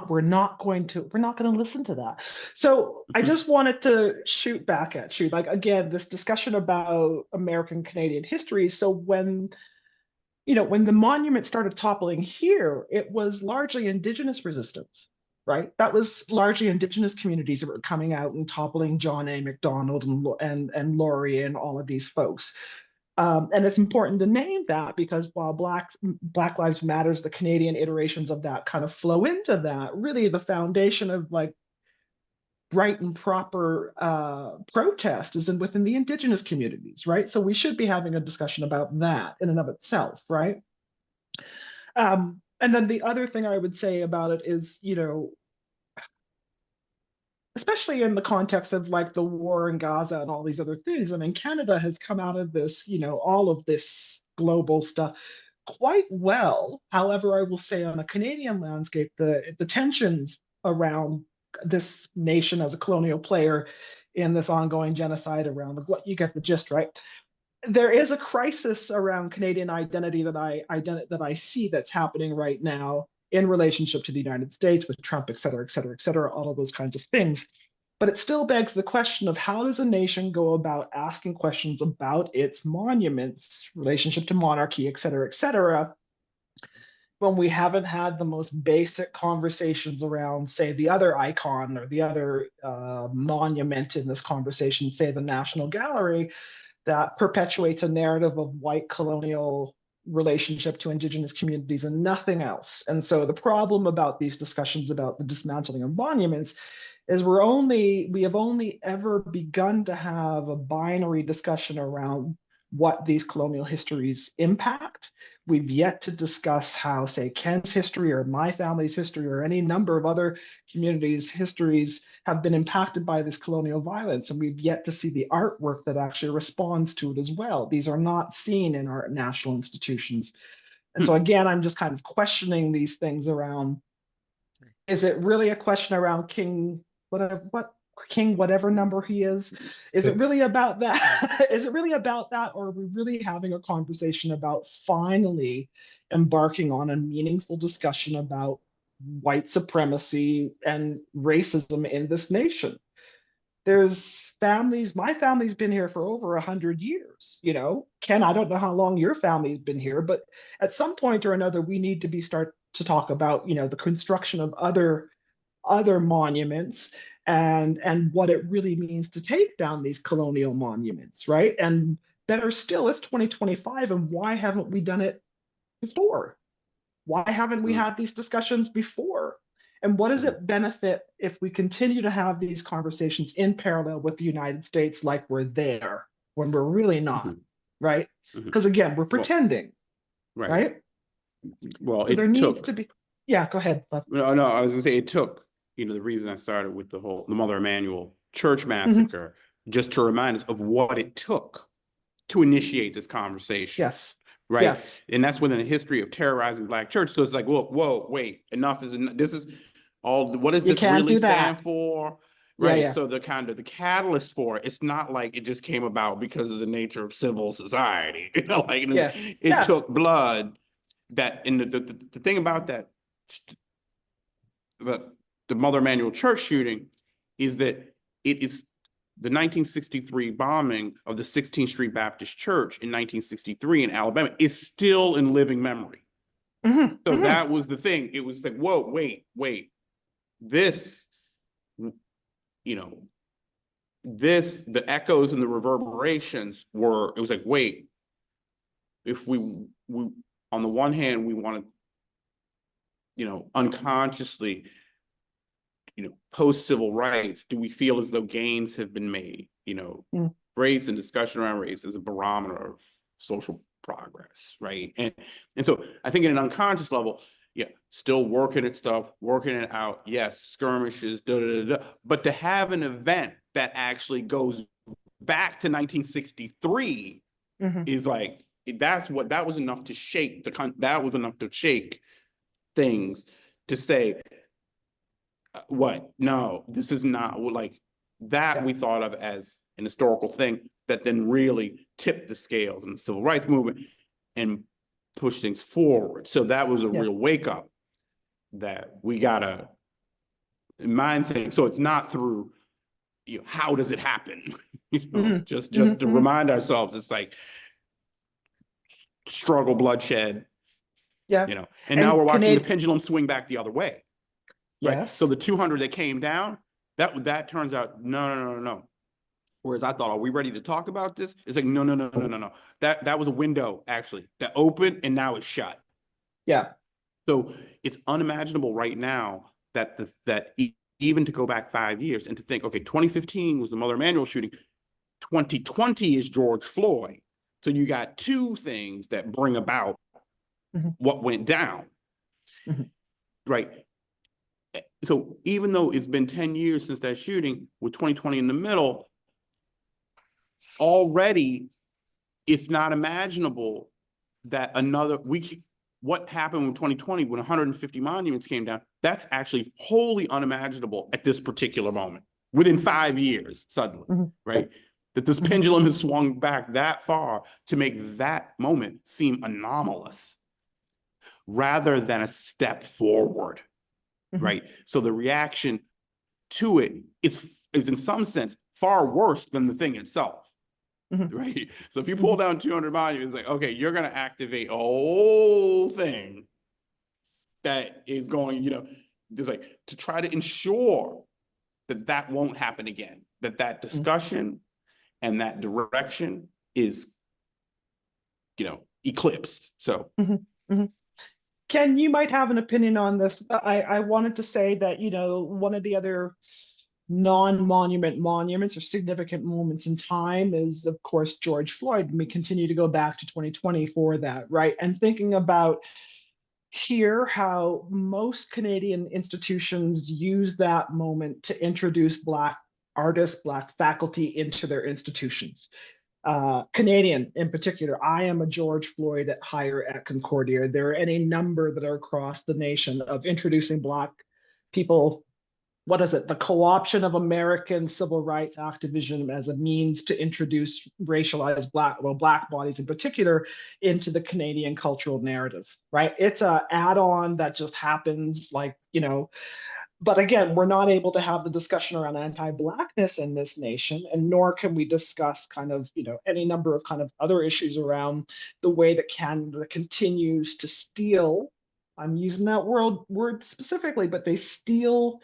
we're not going to listen to that. So I just wanted to shoot back at you, like, again, this discussion about American Canadian history. So when the monument started toppling here, it was largely Indigenous resistance, right? That was largely Indigenous communities that were coming out and toppling John A. Macdonald and Laurier and all of these folks. And it's important to name that because while Black Lives Matters, the Canadian iterations of that kind of flow into that, really the foundation of like right and proper protest is within the Indigenous communities, right? So we should be having a discussion about that in and of itself, right? And then the other thing I would say about it is, especially in the context of like the war in Gaza and all these other things. I mean, Canada has come out of this, all of this global stuff quite well. However, I will say on a Canadian landscape, the tensions around this nation as a colonial player in this ongoing genocide around what you get the gist, right? There is a crisis around Canadian identity that I see that's happening right now in relationship to the United States with Trump, et cetera, all of those kinds of things. But it still begs the question of how does a nation go about asking questions about its monuments, relationship to monarchy, et cetera, when we haven't had the most basic conversations around, say, the other icon or the other monument in this conversation, say the National Gallery, that perpetuates a narrative of white colonial relationship to Indigenous communities and nothing else. And so the problem about these discussions about the dismantling of monuments is we have only ever begun to have a binary discussion around what these colonial histories impact. We've yet to discuss how, say, Ken's history or my family's history or any number of other communities' histories have been impacted by this colonial violence. And we've yet to see the artwork that actually responds to it as well. These are not seen in our national institutions. And so again, I'm just kind of questioning these things around, is it really a question around King, whatever number he is? Is it really about that? Is it really about that? Or are we really having a conversation about finally embarking on a meaningful discussion about white supremacy and racism in this nation? There's families, my family's been here for over 100 years, you know. Ken, I don't know how long your family's been here, but at some point or another, we need to start to talk about, you know, the construction of other monuments and what it really means to take down these colonial monuments, right? And better still, it's 2025, and why haven't we done it before? Why haven't we had these discussions before? And what does it benefit if we continue to have these conversations in parallel with the United States like we're there when we're really not, right? Because again, we're pretending, right? Well, so there needs to be, yeah, go ahead. No, I was gonna say it took, you know, the reason I started with the Mother Emanuel Church massacre, just to remind us of what it took to initiate this conversation. Yes. Right. Yes. And that's within a history of terrorizing Black church. So it's like, whoa, wait, enough is enough. This is all, what does this really stand for? Right. Yeah. So the catalyst for it, it's not like it just came about because of the nature of civil society. You know, like it took blood. That, and the thing about that, the Mother Emanuel Church shooting is that it is the 1963 bombing of the 16th Street Baptist Church in 1963 in Alabama is still in living memory. So that was the thing. It was like, whoa, wait, this, you know, the echoes and the reverberations were, it was like, wait, if we on the one hand, we want to, you know, unconsciously, you know, post-civil rights, do we feel as though gains have been made? You know, race and discussion around race is a barometer of social progress, right? And so I think at an unconscious level, still working at stuff, working it out, yes, skirmishes, but to have an event that actually goes back to 1963 is like, that was enough to shake things to say, no, this is not like that. We thought of as an historical thing that then really tipped the scales in the civil rights movement and pushed things forward. So that was a real wake up that we gotta mind things. So it's not through, you know, how does it happen? You know, just to remind ourselves, it's like struggle, bloodshed, you know, and now we're watching the pendulum swing back the other way. Right. So the 200 that came down, that turns out, no. Whereas I thought, are we ready to talk about this? It's like, no. That was a window actually that opened and now it's shut. Yeah. So it's unimaginable right now that even to go back 5 years and to think, okay, 2015 was the Mother Emanuel shooting, 2020 is George Floyd. So you got two things that bring about what went down, right? So even though it's been 10 years since that shooting, with 2020 in the middle, already it's not imaginable that what happened in 2020 when 150 monuments came down, that's actually wholly unimaginable at this particular moment, within 5 years, suddenly, right? That this pendulum has swung back that far to make that moment seem anomalous rather than a step forward, right? So the reaction to it is in some sense far worse than the thing itself, right? So if you pull down 200 monuments, it's like, okay, you're going to activate a whole thing that is going, you know, just like to try to ensure that won't happen again, that discussion and that direction is, you know, eclipsed. So. Ken, you might have an opinion on this. I wanted to say that, you know, one of the other non-monument monuments or significant moments in time is, of course, George Floyd. And we continue to go back to 2020 for that, right? And thinking about here how most Canadian institutions use that moment to introduce Black artists, Black faculty into their institutions. Canadian in particular, I am a George Floyd at hire at Concordia. There are any number that are across the nation of introducing Black people. What is it? The co-option of American civil rights activism as a means to introduce racialized Black bodies in particular into the Canadian cultural narrative, right? It's a add-on that just happens, like, but again, we're not able to have the discussion around anti-Blackness in this nation, and nor can we discuss kind of, any number of kind of other issues around the way that Canada continues to steal, I'm using that word specifically, but they steal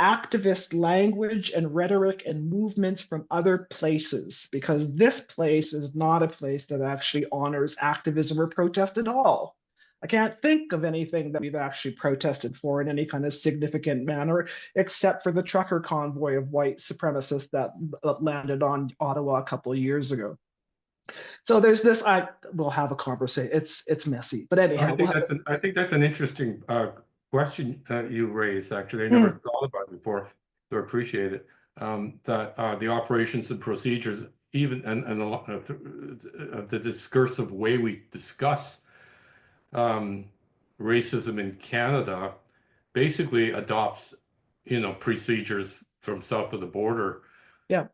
activist language and rhetoric and movements from other places, because this place is not a place that actually honors activism or protest at all. I can't think of anything that we've actually protested for in any kind of significant manner, except for the trucker convoy of white supremacists that landed on Ottawa a couple of years ago. So there's this, we'll have a conversation. It's messy, but anyhow. I think that's an interesting question you raised, actually. I never thought about it before, so I appreciate it. That the operations and procedures, even and a lot of the discursive way we discuss racism in Canada basically adopts, procedures from south of the border. Yeah.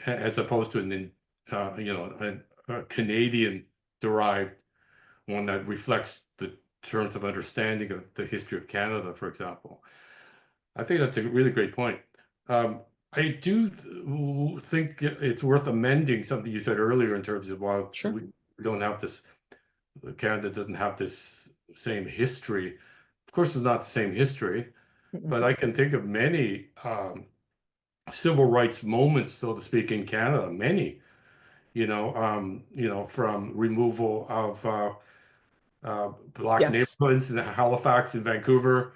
As opposed to a Canadian-derived one that reflects the terms of understanding of the history of Canada, for example. I think that's a really great point. I do think it's worth amending something you said earlier in terms of, well, Sure. we don't have this, Canada doesn't have this same history. Of course, it's not the same history, but I can think of many civil rights moments, so to speak, in Canada, many, from removal of Black neighborhoods in Halifax and Vancouver.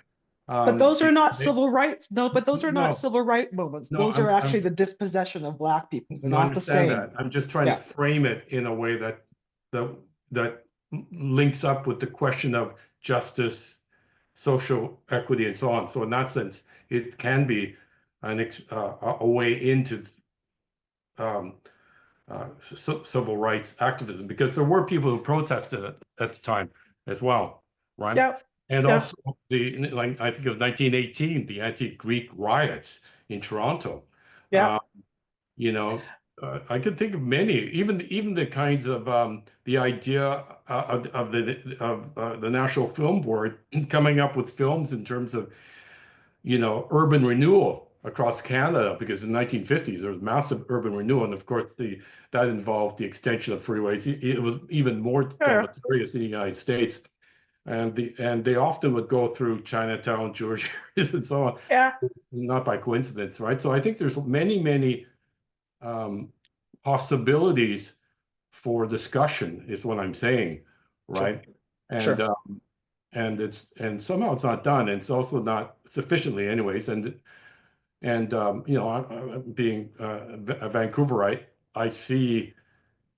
But those are not civil rights. No, but those are No. not civil rights moments. No, Those are actually the dispossession of Black people. They're not the same. That. I'm just trying to frame it in a way that links up with the question of justice, social equity, and so on. So in that sense, it can be a way into civil rights activism, because there were people who protested it at the time as well, right? Yeah. And also I think of 1918, the anti-Greek riots in Toronto. Yeah. I could think of many, even the kinds of the idea of the National Film Board coming up with films in terms of urban renewal across Canada, because in the 1950s there was massive urban renewal, and of course that involved the extension of freeways. It was even more deleterious in the United States, and they often would go through Chinatown, Jewish areas, and so on. Yeah. Not by coincidence, right? So I think there's many possibilities for discussion, is what I'm saying, right? Sure. And somehow it's not done, and it's also not sufficiently, anyways. And being a Vancouverite, I see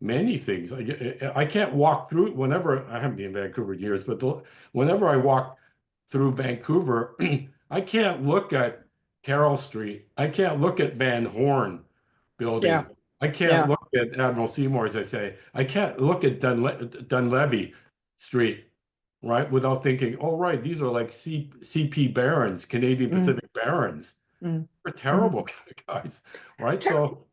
many things. I can't walk through, whenever I haven't been in Vancouver in years, but whenever I walk through Vancouver, I can't look at Carroll Street. I can't look at Van Horn building. Yeah. I can't look at Admiral Seymour, as I say. I can't look at Dunlevy Street, right, without thinking, oh, right, these are like CP Barons, Canadian Pacific Barons. They're terrible guys, right? So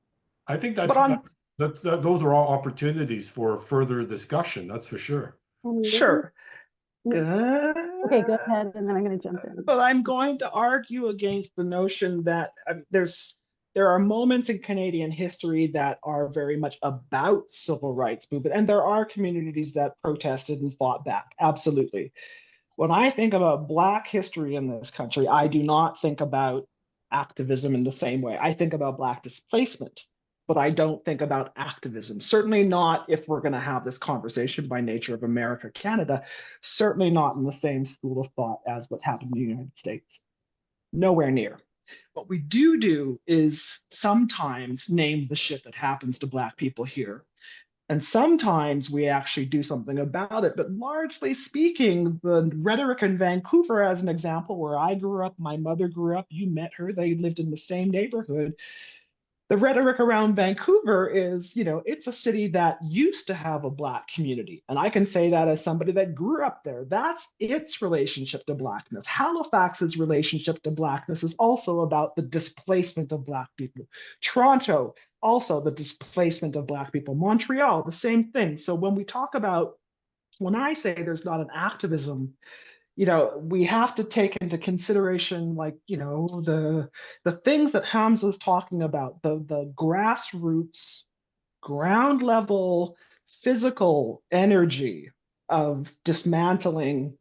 I think those are all opportunities for further discussion, that's for sure. Sure. Good. Okay, go ahead, and then I'm going to jump in. But I'm going to argue against the notion that there are moments in Canadian history that are very much about civil rights movement, and there are communities that protested and fought back, absolutely. When I think about Black history in this country, I do not think about activism in the same way. I think about Black displacement, but I don't think about activism. Certainly not if we're going to have this conversation by nature of America, Canada, certainly not in the same school of thought as what's happened in the United States. Nowhere near. What we do is sometimes name the shit that happens to Black people here. And sometimes we actually do something about it. But largely speaking, the rhetoric in Vancouver, as an example, where I grew up, my mother grew up, you met her, they lived in the same neighborhood. The rhetoric around Vancouver is, it's a city that used to have a Black community. And I can say that as somebody that grew up there. That's its relationship to Blackness. Halifax's relationship to Blackness is also about the displacement of Black people. Toronto, also the displacement of Black people. Montreal, the same thing. So when I say there's not an activism, we have to take into consideration, the things that Hamza's talking about, the grassroots, ground level, physical energy of dismantling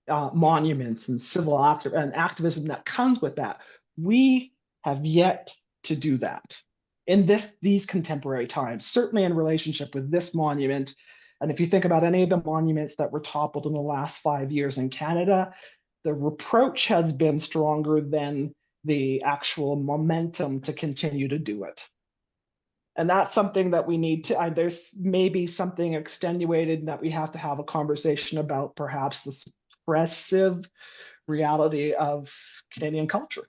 monuments and civil activism that comes with that. We have yet to do that in these contemporary times, certainly in relationship with this monument. And if you think about any of the monuments that were toppled in the last 5 years in Canada, the reproach has been stronger than the actual momentum to continue to do it. And that's something that we need to, there's maybe something extenuated that we have to have a conversation about, perhaps the suppressive reality of Canadian culture.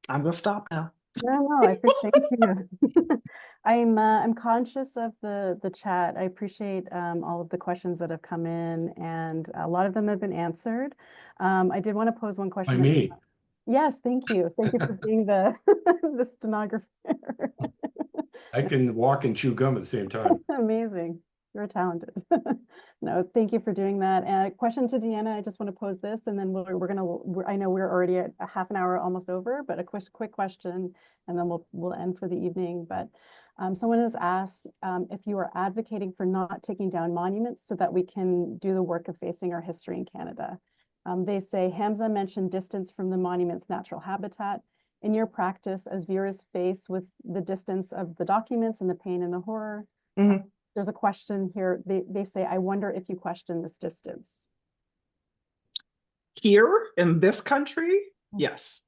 I'm going to stop now. No, I appreciate, thank you. I'm conscious of the chat. I appreciate all of the questions that have come in, and a lot of them have been answered. I did want to pose one question. By me. Yes, thank you. Thank you for being the the stenographer. I can walk and chew gum at the same time. Amazing. You're talented. No, thank you for doing that. And a question to Deanna, I just want to pose this, and then I know we're already at a half an hour almost over, but a quick question, and then we'll end for the evening. But someone has asked if you are advocating for not taking down monuments so that we can do the work of facing our history in Canada. They say, Hamza mentioned distance from the monument's natural habitat. In your practice, as viewers face with the distance of the documents and the pain and the horror, there's a question here. They say, I wonder if you question this distance. Here in this country, yes.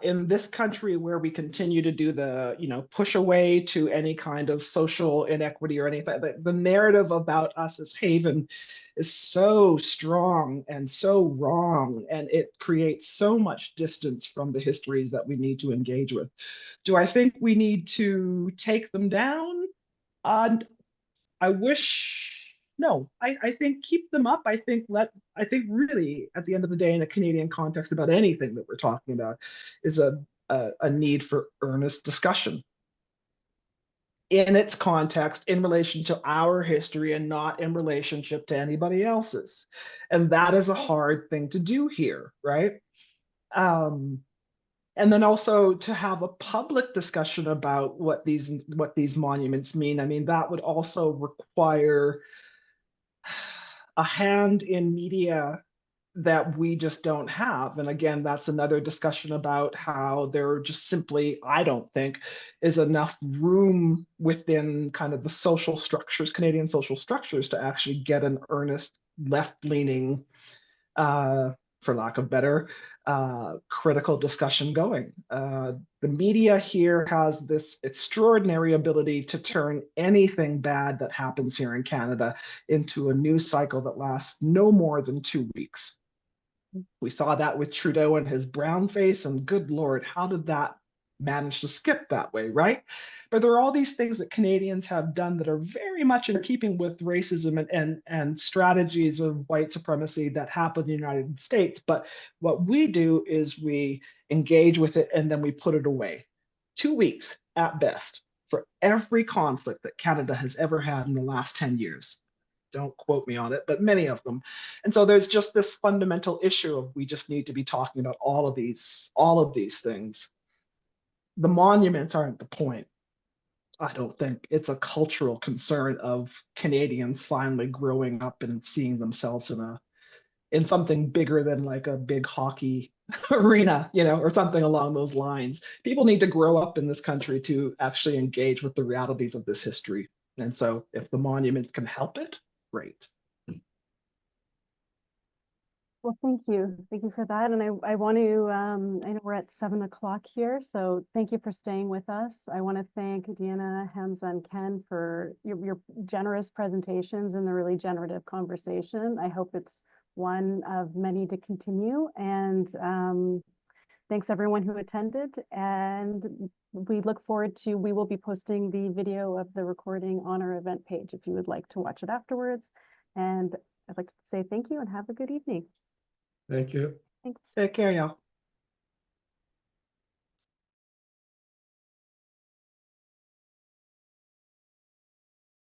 In this country where we continue to do the, push away to any kind of social inequity or anything, the narrative about us as Haven is so strong and so wrong, and it creates so much distance from the histories that we need to engage with. Do I think we need to take them down? I wish, no, I think keep them up. I think really at the end of the day, in a Canadian context, about anything that we're talking about is a need for earnest discussion in its context, in relation to our history and not in relationship to anybody else's. And that is a hard thing to do here, right? And then also to have a public discussion about what these monuments mean. I mean, that would also require a hand in media that we just don't have. And again, that's another discussion about how there just simply, I don't think, is enough room within kind of the social structures, Canadian social structures, to actually get an earnest left-leaning, for lack of better, critical discussion going. The media here has this extraordinary ability to turn anything bad that happens here in Canada into a news cycle that lasts no more than 2 weeks. We saw that with Trudeau and his brown face, and good Lord, how did that manage to skip that way, right? But there are all these things that Canadians have done that are very much in keeping with racism and strategies of white supremacy that happen in the United States. But what we do is we engage with it and then we put it away. 2 weeks at best for every conflict that Canada has ever had in the last 10 years. Don't quote me on it, but many of them. And so there's just this fundamental issue of we just need to be talking about all of these things. The monuments aren't the point. I don't think. It's a cultural concern of Canadians finally growing up and seeing themselves in something bigger than like a big hockey arena, or something along those lines. People need to grow up in this country to actually engage with the realities of this history. And so if the monuments can help it, great. Well, thank you. Thank you for that. And I want to, I know we're at 7 o'clock here, so thank you for staying with us. I want to thank Deanna, Hamza, and Ken for your generous presentations and the really generative conversation. I hope it's one of many to continue. And thanks everyone who attended. And we look forward to, we will be posting the video of the recording on our event page if you would like to watch it afterwards. And I'd like to say thank you and have a good evening. Thank you. Thanks. Take care, y'all.